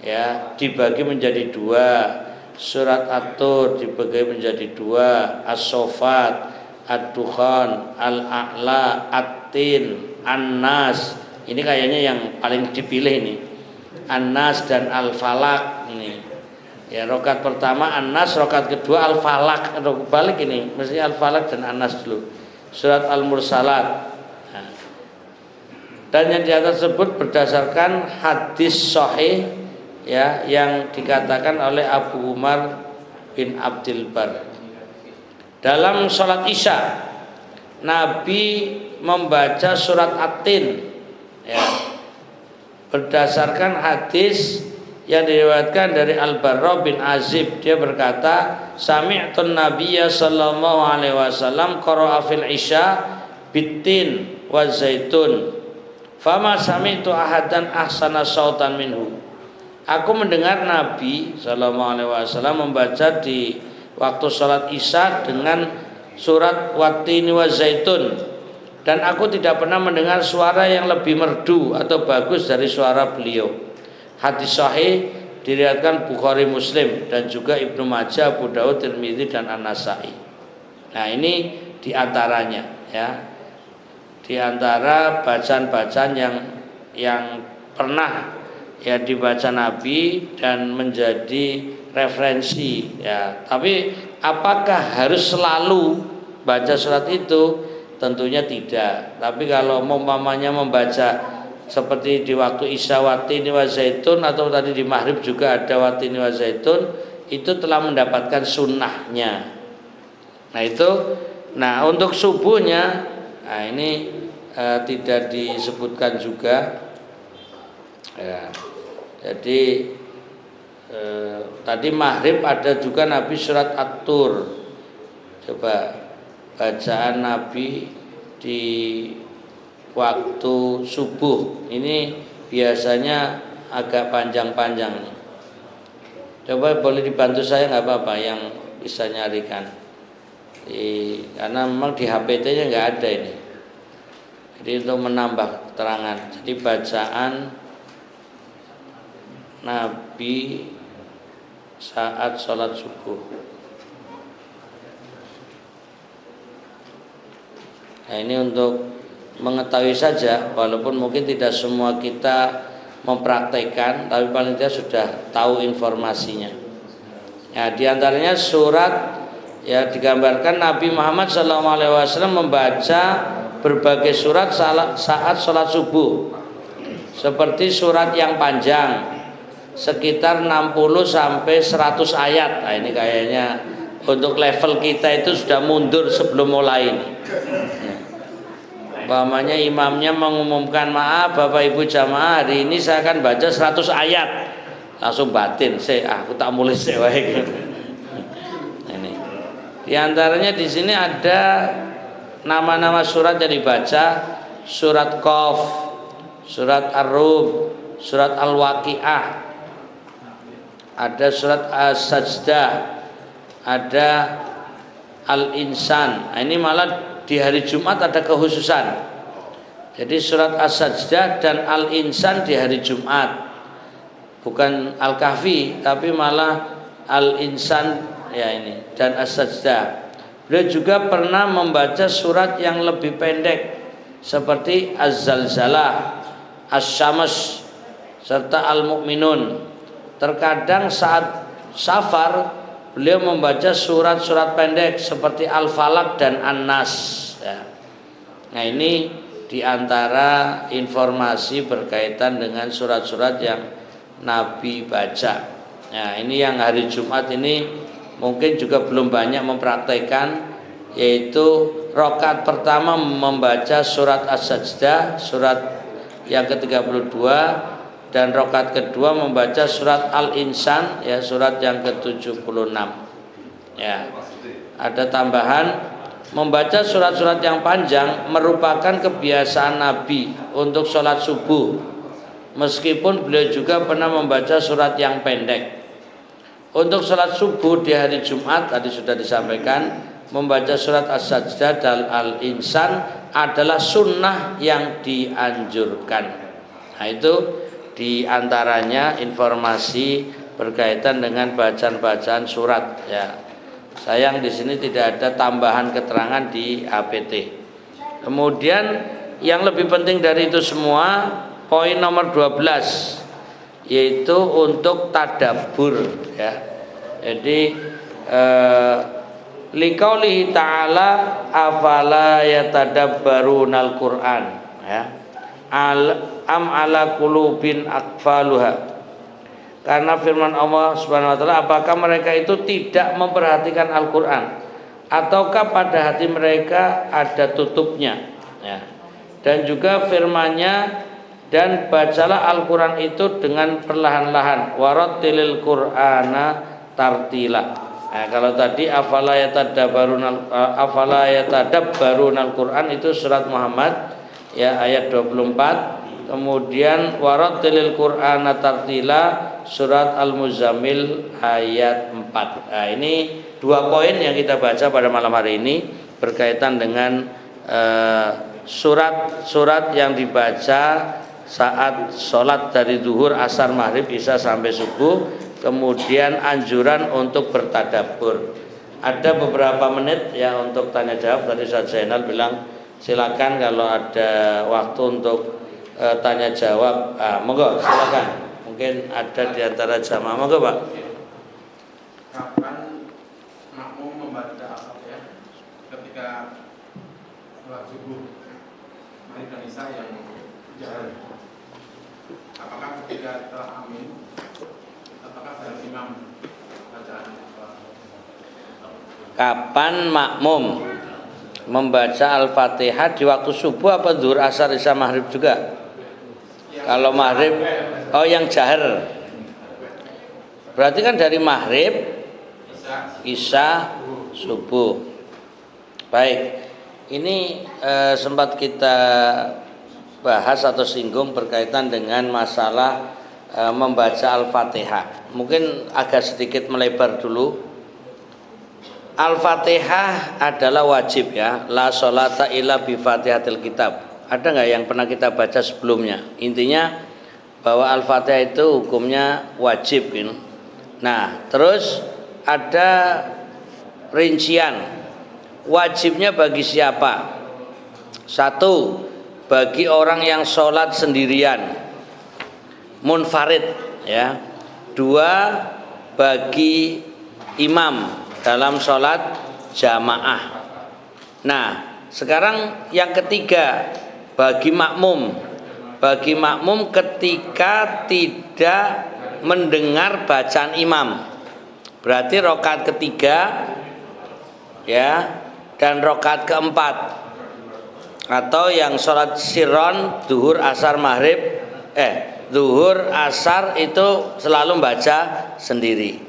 ya, dibagi menjadi 2. Surat At-Tur dibagi menjadi 2. As-Saffat, Ad-Dukhan, Al-A'la, At-Tin, An-Nas. Ini kayaknya yang paling dipilih ini. An-Nas dan Al-Falaq ini. Ya, rakaat pertama An-Nas, rakaat kedua Al-Falaq. Balik ini, mesti Al-Falaq dan An-Nas dulu. Surat Al-Mursalat. Nah. Dan yang di atas tersebut berdasarkan hadis sahih ya yang dikatakan oleh Abu Umar bin Abdul Bar. Dalam sholat isya Nabi membaca surat At-Tin ya, berdasarkan hadis yang diriwayatkan dari Al-Barra bin Azib. Dia berkata, sami'tun nabiyya sallallahu alaihi wasallam qara'a fil isya bitin wa zaitun fama sami'tu ahadan ahsana sautan minhu. Aku mendengar Nabi sallallahu alaihi wasallam membaca di waktu sholat isya dengan surat Wat-Tini wa Zaitun, dan aku tidak pernah mendengar suara yang lebih merdu atau bagus dari suara beliau. Hadis sahih diriwayatkan Bukhari, Muslim dan juga Ibnu Majah, Abu Daud, Tirmidzi dan An-Nasa'i. Nah ini diantaranya ya, diantara bacaan-bacaan yang pernah ya dibaca Nabi dan menjadi referensi ya. Tapi apakah harus selalu baca surat itu? Tentunya tidak. Tapi kalau umpamanya membaca seperti di waktu Isya Wat-Tini wa Zaitun atau tadi di maghrib juga ada Wat-Tini wa Zaitun, itu telah mendapatkan sunnahnya. Nah itu, nah untuk subuhnya, nah ini tidak disebutkan juga. Ya, jadi tadi maghrib ada juga Nabi surat At-Tur. Coba bacaan Nabi di waktu subuh ini biasanya agak panjang-panjang. Coba boleh dibantu saya nggak apa-apa yang bisa nyarikan. Karena memang di HPT-nya nggak ada ini. Jadi untuk menambah keterangan. Jadi bacaan Nabi saat sholat subuh. Nah ini untuk mengetahui saja, walaupun mungkin tidak semua kita mempraktekkan, tapi paling tidak sudah tahu informasinya. Nah diantaranya surat ya digambarkan Nabi Muhammad SAW membaca berbagai surat saat sholat subuh, seperti surat yang panjang sekitar 60 sampai 100 ayat. Nah ini kayaknya untuk level kita itu sudah mundur sebelum mulai ini. Umpamanya imamnya mengumumkan, maaf Bapak Ibu jamaah, hari ini saya akan baca 100 ayat, langsung batin, aku tak mulai sewae. Ini di antaranya di sini ada nama-nama surat yang dibaca, surat Qaf, surat Ar-Rum, surat Al-Waqi'ah, ada surat As-Sajdah, ada Al-Insan. Nah, ini malah di hari Jumat ada kekhususan. Jadi surat As-Sajdah dan Al-Insan di hari Jumat, bukan Al-Kahfi tapi malah Al-Insan ya ini dan As-Sajdah. Beliau juga pernah membaca surat yang lebih pendek seperti Az-Zalzalah, Asy-Syams serta Al-Mu'minun. Terkadang saat safar beliau membaca surat-surat pendek seperti Al-Falaq dan An-Nas ya. Nah ini diantara informasi berkaitan dengan surat-surat yang Nabi baca. Nah ini yang hari Jumat ini mungkin juga belum banyak mempraktekkan, yaitu rakaat pertama membaca surat As-Sajdah, surat yang ke-32, dan rakaat kedua membaca surat Al-Insan ya, surat yang ke-76 ya. Ada tambahan, membaca surat-surat yang panjang merupakan kebiasaan Nabi untuk sholat subuh, meskipun beliau juga pernah membaca surat yang pendek. Untuk sholat subuh di hari Jumat tadi sudah disampaikan, membaca surat As-Sajdah dan Al-Insan adalah sunnah yang dianjurkan. Nah itu diantaranya informasi berkaitan dengan bacaan-bacaan surat ya. Sayang di sini tidak ada tambahan keterangan di APT. Kemudian yang lebih penting dari itu semua, poin nomor 12, yaitu untuk tadabbur ya. Jadi liqaulihi ta'ala afala yatadabbarunal Qur'an ya. Am ala qulubin aqfaluha. Karena firman Allah Subhanahu wa taala, apakah mereka itu tidak memperhatikan Al-Qur'an ataukah pada hati mereka ada tutupnya ya. Dan juga firman-Nya, dan bacalah Al-Qur'an itu dengan perlahan-lahan, warattilil Qur'ana tartila. Nah, kalau tadi afala yatadabbarunal Qur'an itu surat Muhammad ya ayat 24. Kemudian warattilil Qur'ana tartila surat Al-Muzammil ayat 4. Nah, ini dua poin yang kita baca pada malam hari ini berkaitan dengan surat-surat yang dibaca saat sholat dari zuhur, asar, maghrib, isya sampai subuh. Kemudian anjuran untuk bertadabbur. Ada beberapa menit ya untuk tanya jawab. Tadi Ustaz Zainal bilang silakan kalau ada waktu untuk tanya jawab. Monggo silakan. Mungkin ada di antara jamaah. Monggo Pak. Kapan makmum membaca Al-Fatihah ketika sholat subuh, maghrib dan isya yang jahar? Apakah ketika telah amin, apakah dari imam bacaan Kapan makmum membaca Al-Fatihah di waktu subuh apa zuhur, asar, isya, maghrib juga? Kalau maghrib, oh yang jahar. Berarti kan dari maghrib, isya, subuh. Baik, ini sempat kita bahas atau singgung berkaitan dengan masalah membaca Al-Fatihah. Mungkin agak sedikit melebar dulu. Al-Fatihah adalah wajib ya. La sholata illa bi Fatihatil kitab. Ada nggak yang pernah kita baca sebelumnya? Intinya bahwa Al-Fatihah itu hukumnya wajib gitu. Nah, terus ada rincian wajibnya bagi siapa? Satu, bagi orang yang sholat sendirian, munfarid ya. Dua, bagi imam dalam sholat jamaah. Nah, sekarang yang ketiga, bagi makmum. Bagi makmum ketika tidak mendengar bacaan imam. Berarti rakaat ketiga ya, dan rakaat keempat, atau yang sholat sirron, zuhur, asar, maghrib, zuhur, asar itu selalu baca sendiri.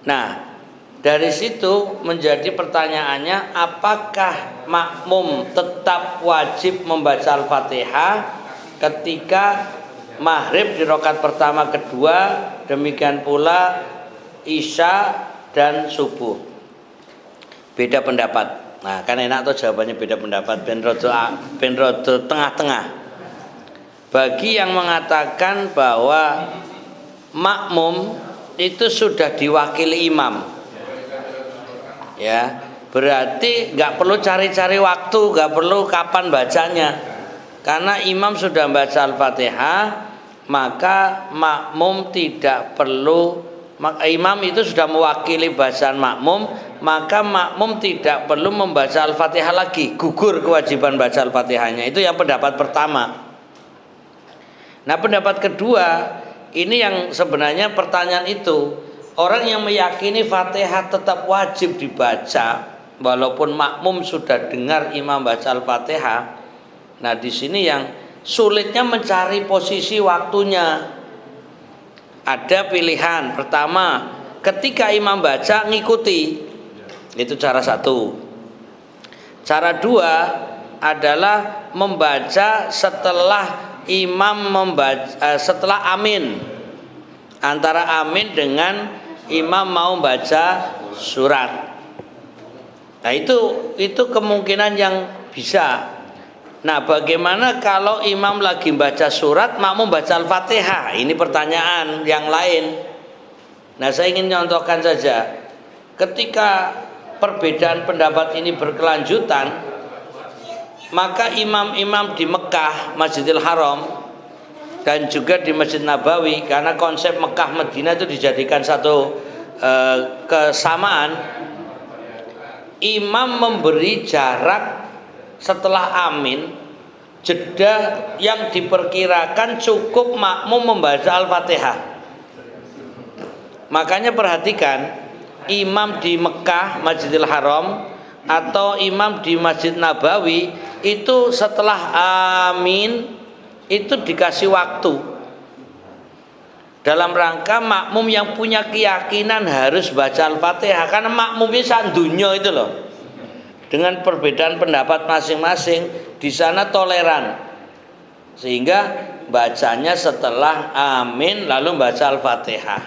Nah, dari situ menjadi pertanyaannya, apakah makmum tetap wajib membaca Al-Fatihah ketika maghrib di rakaat pertama kedua, demikian pula isya dan subuh? Beda pendapat. Nah, kan enak tuh jawabannya beda pendapat, ben rodo tengah-tengah. Bagi yang mengatakan bahwa makmum itu sudah diwakili imam, ya, berarti nggak perlu cari-cari waktu, nggak perlu kapan bacanya, karena imam sudah baca Al-Fatihah, maka makmum tidak perlu. Imam itu sudah mewakili bacaan makmum, maka makmum tidak perlu membaca Al-Fatihah lagi, gugur kewajiban baca Al-Fatihahnya. Itu yang pendapat pertama. Nah, pendapat kedua, ini yang sebenarnya pertanyaan itu, orang yang meyakini Fatihah tetap wajib dibaca walaupun makmum sudah dengar imam baca Al-Fatihah. Nah, di sini yang sulitnya mencari posisi waktunya. Ada pilihan. Pertama, ketika imam baca ngikuti. Itu cara satu. Cara dua adalah membaca setelah imam membaca, setelah amin. Antara amin dengan imam mau baca surat. Nah, itu kemungkinan yang bisa. Nah, bagaimana kalau imam lagi baca surat, makmum baca Al-Fatihah? Ini pertanyaan yang lain. Nah, saya ingin contohkan saja. Ketika perbedaan pendapat ini berkelanjutan, maka imam-imam di Mekah, Masjidil Haram, dan juga di Masjid Nabawi, karena konsep Mekah Madinah itu dijadikan satu kesamaan, imam memberi jarak setelah amin, jeda yang diperkirakan cukup makmum membaca Al-Fatihah. Makanya perhatikan, imam di Mekah Masjidil Haram atau imam di Masjid Nabawi itu setelah amin itu dikasih waktu dalam rangka makmum yang punya keyakinan harus baca Al-Fatihah, karena makmumnya sandunya itu loh. Dengan perbedaan pendapat masing-masing, di sana toleran, sehingga bacanya setelah amin lalu baca Al-Fatihah.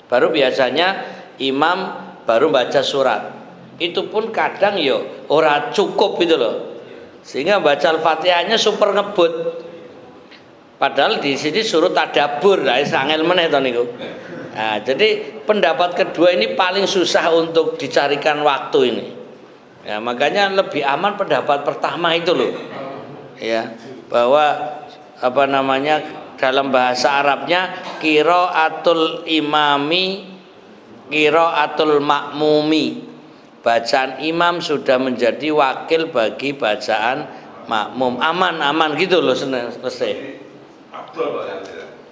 Baru biasanya imam baru baca surat. Itu pun kadang yo ora cukup itu loh, sehingga baca Al-Fatihahnya super ngebut. Padahal di sini suruh tadabbur, lah sangel meneh to niku. Nah, jadi pendapat kedua ini paling susah untuk dicarikan waktu ini. Ya, makanya lebih aman pendapat pertama itu loh. Ya, bahwa dalam bahasa Arabnya qiraatul imami, qiraatul makmumi. Bacaan imam sudah menjadi wakil bagi bacaan makmum. Aman gitu loh selesai.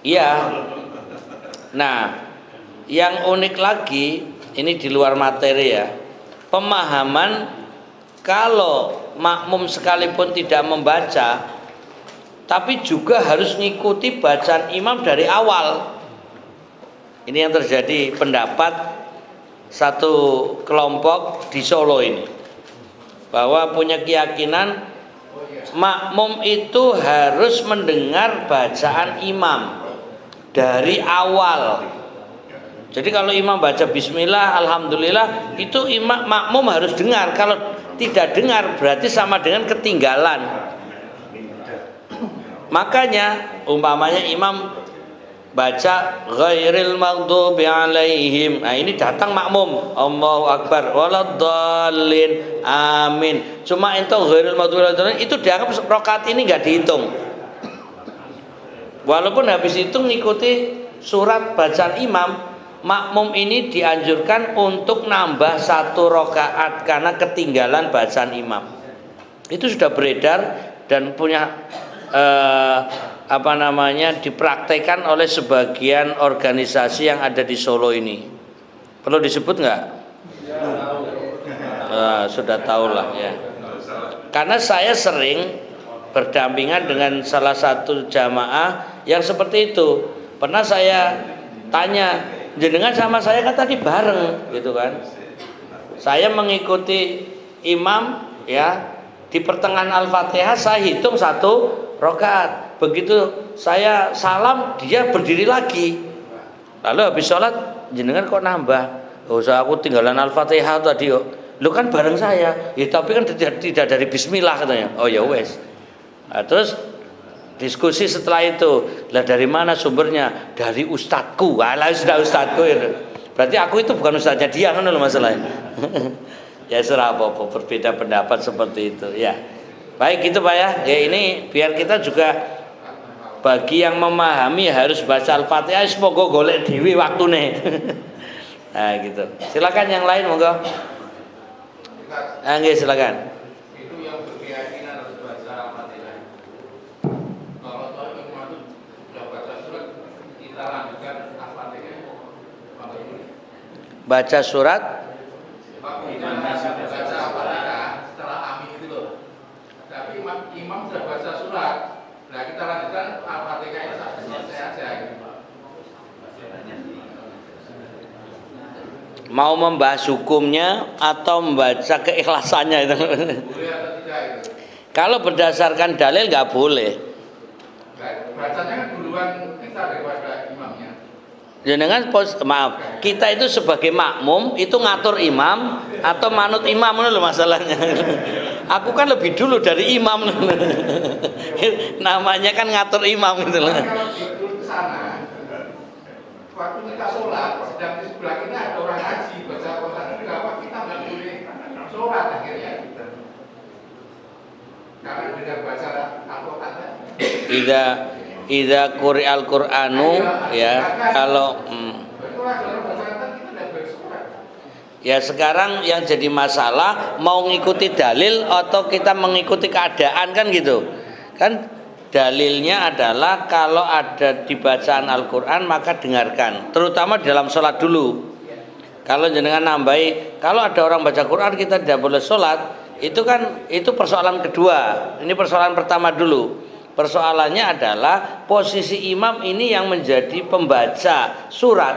Iya. Nah, yang unik lagi ini di luar materi ya. Pemahaman kalau makmum sekalipun tidak membaca, tapi juga harus ngikuti bacaan imam dari awal. Ini yang terjadi pendapat satu kelompok di Solo ini, bahwa punya keyakinan makmum itu harus mendengar bacaan imam dari awal. Jadi kalau imam baca bismillah, alhamdulillah, itu imam makmum harus dengar. Kalau tidak dengar berarti sama dengan ketinggalan. Makanya umpamanya imam baca ghairil maghdubi alaihim. Nah, ini datang makmum, Allahu akbar, waladdallin, amin. Cuma itu ghairil maghdubi alaihim itu dianggap rakaat ini enggak dihitung. Walaupun habis itu ngikuti surat bacaan imam, makmum ini dianjurkan untuk nambah 1 rakaat karena ketinggalan bacaan imam. Itu sudah beredar dan punya dipraktekkan oleh sebagian organisasi yang ada di Solo ini. Perlu disebut nggak? Sudah tahulah ya. Karena saya sering berdampingan dengan salah satu jamaah yang seperti itu. Pernah saya tanya, jenengan sama saya kan tadi bareng gitu kan. Saya mengikuti imam ya, di pertengahan Al-Fatihah saya hitung 1 rakaat. Begitu saya salam dia berdiri lagi. Lalu habis sholat jenengan kok nambah? Oh, aku tinggalan Al-Fatihah tadi yo. Lu kan bareng saya. Ya tapi kan tidak dari bismillah katanya. Oh ya wes. Nah, terus diskusi setelah itu, lah dari mana sumbernya? Dari ustadku. Lah sudah ustadku itu. Berarti aku itu bukan ustadznya dia kan loh masalahnya. Ya serah apa-apa, berbeda pendapat seperti itu ya. Baik gitu Pak ya. Ya ini biar kita juga bagi yang memahami harus baca Al-Fatihah semoga golek dhewe waktune. Nah gitu. Silakan yang lain monggo. Nggih silakan. Itu yang berkeyakinan harus baca Al-Fatihah. Kalau toh imam itu sudah baca surat, kita lanjutkan Al-Fatihah. Baca surat baca Al-Fatihah setelah amin itu loh. Tapi imam sudah baca surat. Nah kita lanjutkan Al-Fatihah itu selesai aja gitu. Mau membahas hukumnya atau membaca keikhlasannya itu. Boleh atau tidak itu? Kalau berdasarkan dalil nggak boleh. Bacanya kan duluan kita daripada imamnya. Jangan maaf, kita itu sebagai makmum itu ngatur imam atau manut imam loh masalahnya. Aku kan lebih dulu dari imam. Namanya kan ngatur imam gitu loh. Kalau duduk ke sana, waktu kita sholat, sedang di sebelah kita ada orang haji baca Al-Fatihah, kenapa kita nggak boleh sholat akhirnya? Karena dengan baca Al-Fatihah. Idza quri'al Qur'anu ya kalau ya sekarang yang jadi masalah mau ngikuti dalil atau kita mengikuti keadaan kan gitu. Kan dalilnya adalah kalau ada di bacaan Al-Qur'an maka dengarkan, terutama dalam sholat dulu. Kalau jenengan nambahi, kalau ada orang baca Quran kita tidak boleh sholat, itu kan itu persoalan kedua. Ini persoalan pertama dulu. Persoalannya adalah posisi imam ini yang menjadi pembaca surat.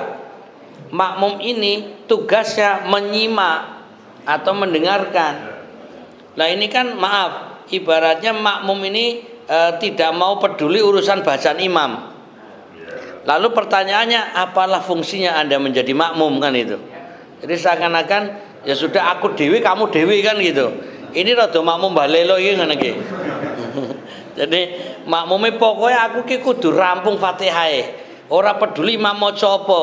Makmum ini tugasnya menyimak atau mendengarkan. Nah ini kan maaf, ibaratnya makmum ini tidak mau peduli urusan bacaan imam. Lalu pertanyaannya, apalah fungsinya Anda menjadi makmum kan itu? Jadi seakan-akan ya sudah aku dewi kamu dewi kan gitu. Ini rada makmum balelo iki ngene iki. Jadi makmume pokoknya aku ki kudu rampung Fatihahe. Ora peduli imam maca apa.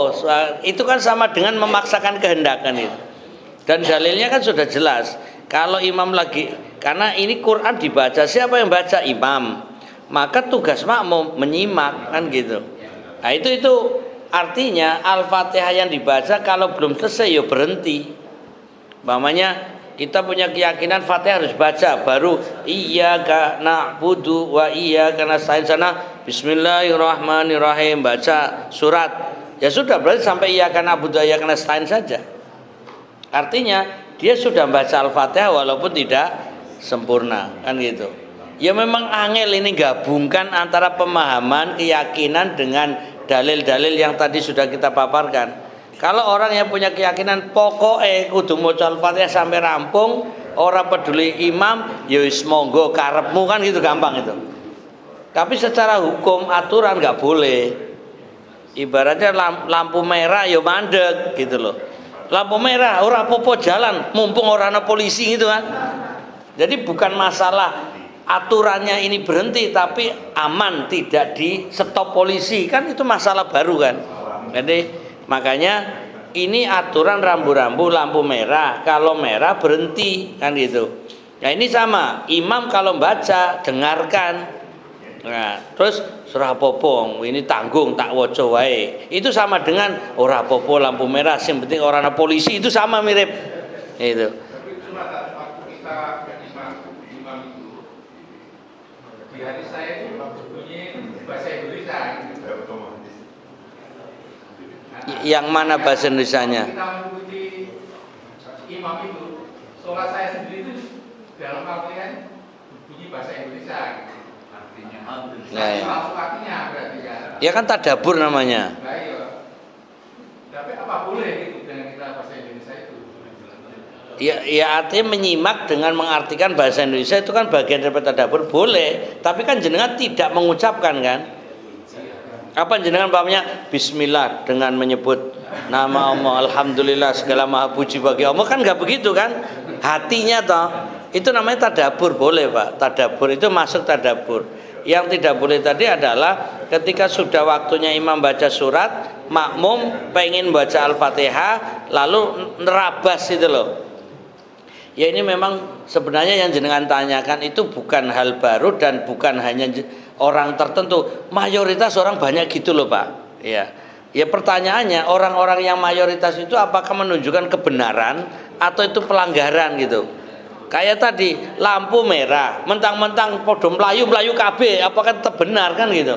Itu kan sama dengan memaksakan kehendakan itu. Dan dalilnya kan sudah jelas. Kalau imam lagi, karena ini Quran dibaca, siapa yang baca? Imam. Maka tugas makmum menyimak kan gitu. Nah itu artinya Al-Fatihah yang dibaca kalau belum selesai ya berhenti. Umpamanya kita punya keyakinan Fatihah harus baca, baru iyyaka na'budu wa iyyaka nasta'in sana bismillahirrahmanirrahim baca surat. Ya sudah berarti sampai iyyaka na'budu wa iyyaka nasta'in saja. Artinya dia sudah baca Al-Fatihah walaupun tidak sempurna kan gitu. Ya memang angel ini gabungkan antara pemahaman keyakinan dengan dalil-dalil yang tadi sudah kita paparkan. Kalau orang yang punya keyakinan pokoknya kudu maca Al-Fatihah sampai rampung, ora peduli imam, ya wis monggo karepmu kan gitu gampang itu. Tapi secara hukum aturan nggak boleh. Ibaratnya lampu merah ya mandek gitu loh. Lampu merah ora apa-apa jalan, mumpung ora ana polisi gitu kan. Jadi bukan masalah aturannya ini berhenti tapi aman tidak di stop polisi, kan itu masalah baru kan. Jadi makanya ini aturan rambu-rambu lampu merah, kalau merah berhenti kan gitu. Nah ini sama, imam kalau baca dengarkan. Nah, terus surah popong ini tanggung tak woco wae. Itu sama dengan ora popo lampu merah, yang penting orang polisi, itu sama mirip. Itu. Tapi cuma waktu kita imam itu di hari saya itu bunyi bahasa Indonesia. Yang mana bahasa Indonesianya? Kita mengikuti imam itu, sholat saya sendiri itu dalam Al-Quran bunyi bahasa Indonesia. Artinya, langsung artinya berarti kan? Ya kan tadabbur namanya. Nah, iya. Tapi apa boleh gitu dengan kita bahasa Indonesia itu? Ya artinya menyimak dengan mengartikan bahasa Indonesia itu kan bagian dari tadabbur, boleh. Tapi kan jenengan tidak mengucapkan kan? Apa jenengan pahamnya bismillah dengan menyebut nama Allah, alhamdulillah segala maha puji bagi Allah, kan nggak begitu kan? Hatinya toh. Itu namanya tadabbur, boleh Pak. Tadabbur itu masuk tadabbur. Yang tidak boleh tadi adalah ketika sudah waktunya imam baca surat, makmum pengen baca Al-Fatihah lalu nerabas itu loh. Ya ini memang sebenarnya yang jenengan tanyakan itu bukan hal baru dan bukan hanya orang tertentu. Mayoritas orang banyak gitu loh Pak. Ya. Ya pertanyaannya, orang-orang yang mayoritas itu apakah menunjukkan kebenaran atau itu pelanggaran gitu. Kayak tadi lampu merah, mentang-mentang podo melayu KB, apakah tetap benar kan gitu?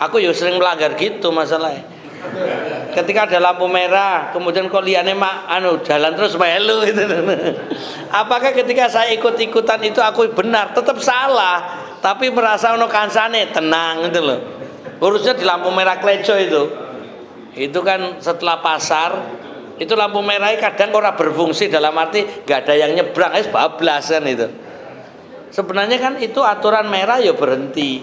Aku ya sering melanggar gitu masalahnya. Ketika ada lampu merah, kemudian kok liane jalan terus melu gitu. Apakah ketika saya ikut-ikutan itu aku benar? Tetap salah, tapi merasa ono kansane tenang gitu loh. Urusnya di lampu merah kleco itu. Itu kan setelah pasar. Itu lampu merah kadang orang berfungsi dalam arti gak ada yang nyebrang, bablas kan itu. Sebenarnya kan itu aturan merah ya berhenti.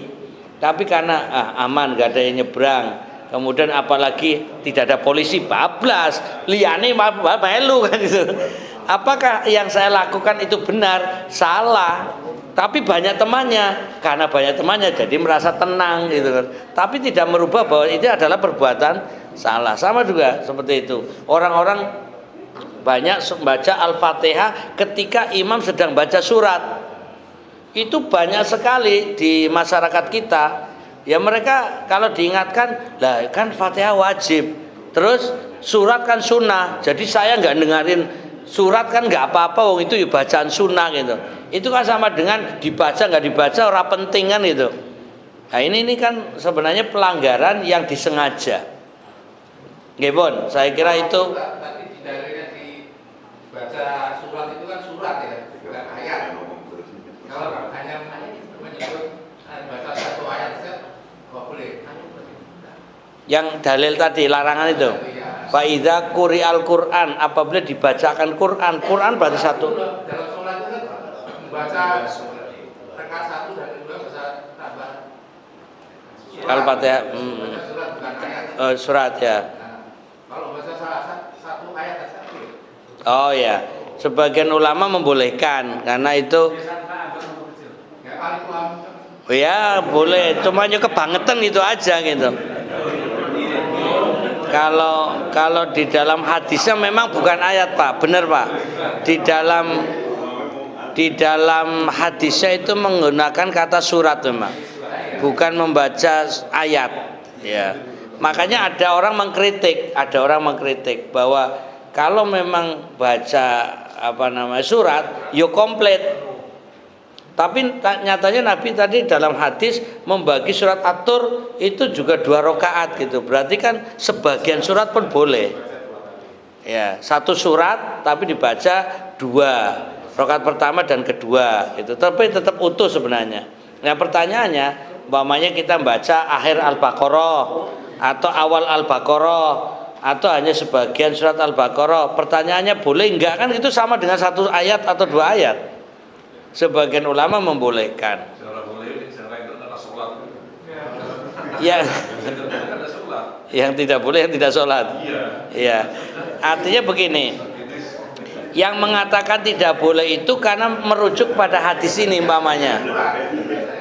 Tapi karena aman gak ada yang nyebrang, kemudian apalagi tidak ada polisi, bablas, liane melu kan itu. Apakah yang saya lakukan itu benar? Salah. Tapi banyak temannya, karena banyak temannya jadi merasa tenang gitu kan. Tapi tidak merubah bahwa itu adalah perbuatan salah. Sama juga seperti itu. Orang-orang banyak baca Al-Fatihah ketika imam sedang baca surat. Itu banyak sekali di masyarakat kita. Ya mereka kalau diingatkan, lah kan Fatihah wajib. Terus surat kan sunnah. Jadi saya nggak dengerin surat kan nggak apa-apa, wong itu ya bacaan sunnah gitu. Itu kan sama dengan dibaca nggak dibaca ora penting kan itu. Nah ini kan sebenarnya pelanggaran yang disengaja. Nggih Bon, saya kira itu. Tadi di dalilnya dibaca surat itu kan surat ya, bukan ayat. Kalau hanya menyebut baca satu ayat saja, nggak boleh. Yang dalil tadi larangan itu. Fa idza quri'al Qur'an, apabila dibacakan Quran, Quran berarti satu. Dalam sholat itu kan membaca rakaat satu dan kedua baca tambah Al-Fatihah. Surat bukan ayat. Surat ya. Kalau baca satu ayat saja boleh. Oh ya, sebagian ulama membolehkan karena itu. Ya boleh, cuma kebangetan itu aja gitu. Kalau di dalam hadisnya memang bukan ayat Pak, benar Pak. Di dalam hadisnya itu menggunakan kata surat memang, bukan membaca ayat. Ya, makanya ada orang mengkritik bahwa kalau memang baca surat, yo komplit. Tapi nyatanya Nabi tadi dalam hadis membagi surat At-Tur itu juga 2 rakaat gitu. Berarti kan sebagian surat pun boleh. Ya, satu surat tapi dibaca 2, rakaat pertama dan kedua gitu. Tapi tetap utuh sebenarnya. Nah, pertanyaannya, umpamanya kita baca akhir Al-Baqarah atau awal Al-Baqarah atau hanya sebagian surat Al-Baqarah. Pertanyaannya boleh enggak, kan itu sama dengan satu ayat atau 2 ayat. Sebagian ulama membolehkan. Ya. Yang tidak boleh, yang tidak sholat. Iya. Artinya begini. Yang mengatakan tidak boleh itu karena merujuk pada hadis ini umpamanya.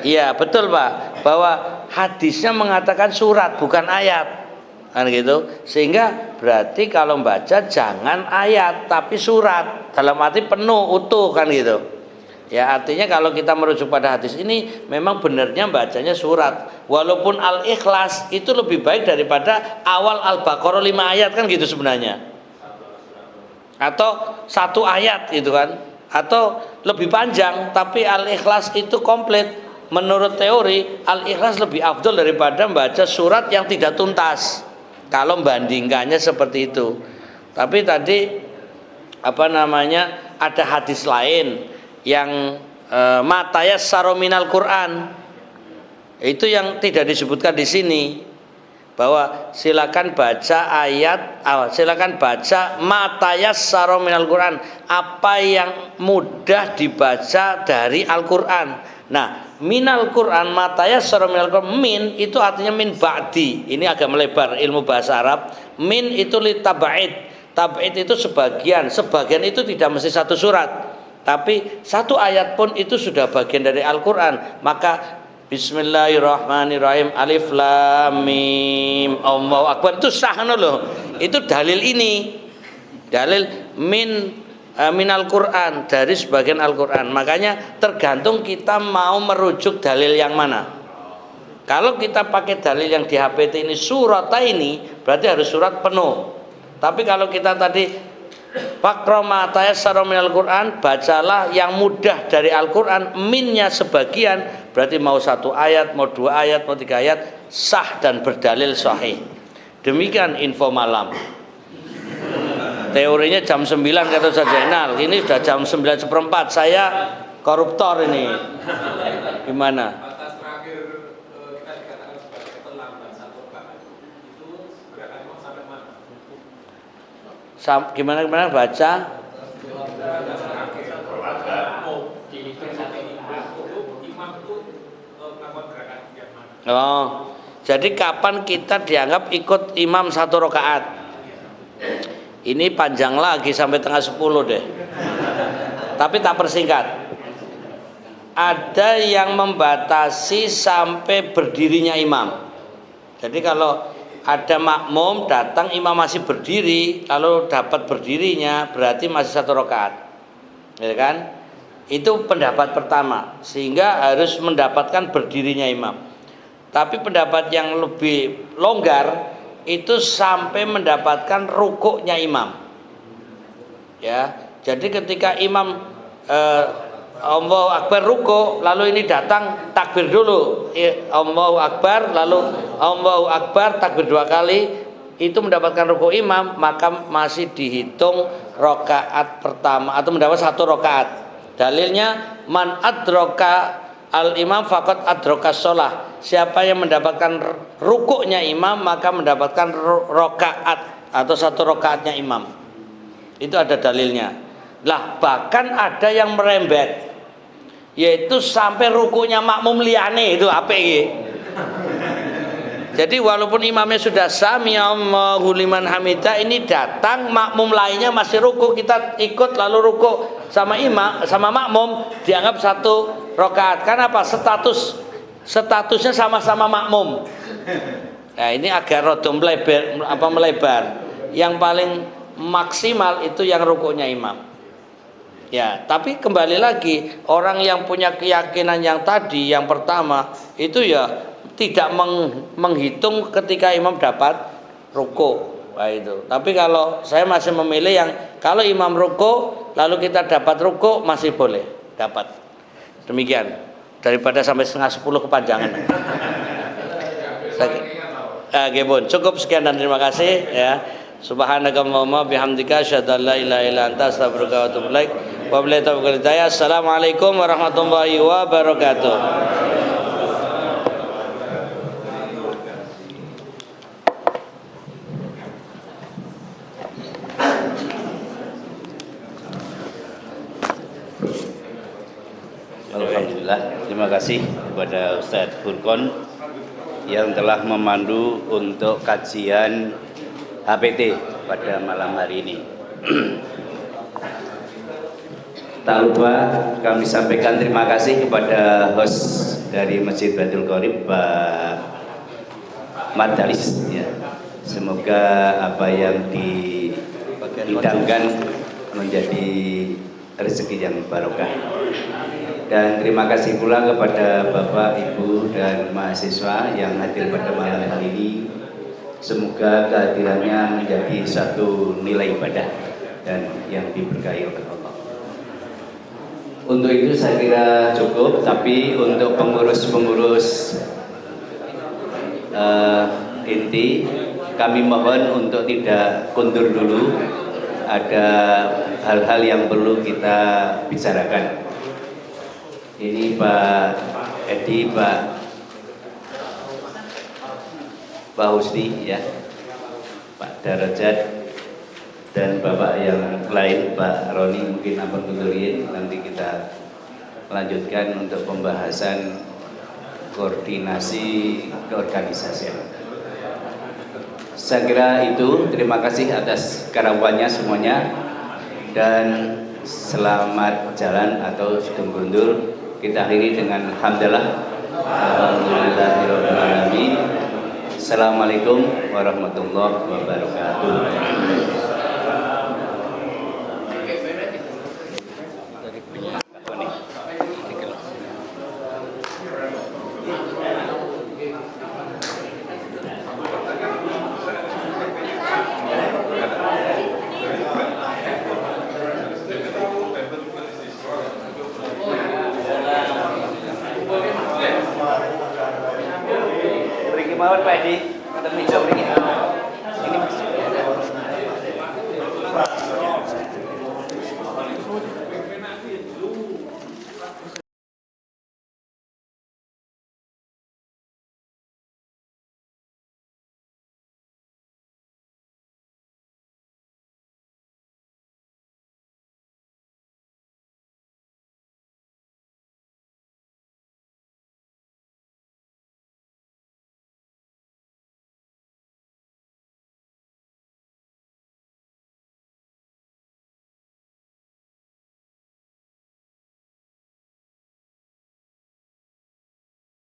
Iya, betul Pak. Bahwa hadisnya mengatakan surat bukan ayat. Kan gitu. Sehingga berarti kalau baca jangan ayat tapi surat. Dalam arti penuh utuh kan gitu. Ya artinya kalau kita merujuk pada hadis ini memang benarnya bacanya surat. Walaupun Al-Ikhlas itu lebih baik daripada awal Al-Baqarah 5 ayat kan gitu sebenarnya. Atau 1 ayat gitu kan. Atau lebih panjang tapi Al-Ikhlas itu komplit. Menurut teori Al-Ikhlas lebih afdol daripada membaca surat yang tidak tuntas. Kalau membandingkannya seperti itu. Tapi tadi ada hadis lain yang matayassaru minal Quran. Itu yang tidak disebutkan di sini. Bahwa silakan baca silakan baca matayassaru minal Quran, apa yang mudah dibaca dari Al-Qur'an. Nah, minal Quran matayassaru minal Quran, min itu artinya min ba'di. Ini agak melebar ilmu bahasa Arab. Min itu li tab'id. Tab'id itu sebagian itu tidak mesti satu surat. Tapi 1 ayat pun itu sudah bagian dari Al-Qur'an. Maka Bismillahirrahmanirrahim, Alif Lam Mim Allahu Akbar itu sah loh. Itu dalil ini. Dalil minal Quran, dari sebagian Al-Quran. Makanya tergantung kita mau merujuk dalil yang mana. Kalau kita pakai dalil yang di HPT ini surat ini, berarti harus surat penuh. Tapi kalau kita tadi Faqra ma tayassara minal Quran, bacalah yang mudah dari Al-Quran, minnya sebagian, berarti mau 1 ayat, mau 2 ayat, mau 3 ayat, sah dan berdalil sahih. Demikian info malam. Teorinya jam 9 kata Ustaz Zainal, ini sudah jam 9:04. Saya koruptor ini. Gimana? Batas terakhir kita dikatakan sebagai terlambat 1 rakaat itu gerakan imam sampai mana? Gimana baca? Oh, jadi kapan kita dianggap ikut imam 1 rakaat? Ini panjang lagi sampai tengah 10 deh. Tapi tak persingkat. Ada yang membatasi sampai berdirinya imam. Jadi kalau ada makmum datang imam masih berdiri, lalu dapat berdirinya, berarti masih 1 rakaat. Ya kan? Itu pendapat pertama, sehingga harus mendapatkan berdirinya imam. Tapi pendapat yang lebih longgar itu sampai mendapatkan rukuknya imam. Ya, jadi ketika imam Allahu Akbar rukuk, lalu ini datang takbir dulu, Allahu Akbar, lalu Allahu Akbar takbir 2 kali, itu mendapatkan rukuk imam, maka masih dihitung rakaat pertama atau mendapat 1 rakaat. Dalilnya man adraka al imam faqad adraka shalah. Siapa yang mendapatkan rukuknya imam maka mendapatkan rakaat atau 1 rakaatnya imam. Itu ada dalilnya. Lah bahkan ada yang merembet, yaitu sampai rukuknya makmum liyane, itu apa ini? Jadi walaupun imamnya sudah sami Allahu liman hamidah, ini datang makmum lainnya masih rukuk, kita ikut lalu rukuk sama imam sama makmum, dianggap 1 rakaat. Kenapa? Statusnya sama-sama makmum. Nah ini agak rada melebar. Yang paling maksimal itu yang rukuknya imam. Ya, tapi kembali lagi, orang yang punya keyakinan yang tadi, yang pertama, itu ya tidak menghitung ketika imam dapat rukuk. Nah, itu. Tapi kalau saya masih memilih yang kalau imam rukuk lalu kita dapat rukuk masih boleh dapat. Demikian, daripada sampai 9:30 kepanjangan. Cukup sekian dan terima kasih ya. Subhanakallahumma bihamdika asyhadu an la ilaha illa anta astaghfiruka wa atubu ilaik. Wabillahi taufiq wal hidayah. Assalamualaikum warahmatullahi wabarakatuh. Alhamdulillah, terima kasih kepada Ustadz Furqon yang telah memandu untuk kajian HPT pada malam hari ini. Tak lupa kami sampaikan terima kasih kepada host dari Masjid Baitul Qorib, Pak Madalis ya. Semoga apa yang dihidangkan menjadi rezeki yang barokah. Dan terima kasih pula kepada Bapak, Ibu, dan mahasiswa yang hadir pada malam hari ini. Semoga kehadirannya menjadi satu nilai ibadah dan yang diberkahi oleh Allah. Untuk itu saya kira cukup, tapi untuk pengurus-pengurus inti, kami mohon untuk tidak kundur dulu. Ada hal-hal yang perlu kita bicarakan. Ini Pak Edi, Pak Husni ya, Pak Darajat, dan Bapak yang lain, Pak Roni, mungkin ampun kuturin, nanti kita lanjutkan untuk pembahasan koordinasi keorganisasian. Saya kira itu, terima kasih atas kerawannya semuanya, dan selamat jalan atau sugeng mundur. Kita akhiri dengan hamdalah. Alhamdulillahirabbil alamin. Assalamualaikum warahmatullahi wabarakatuh.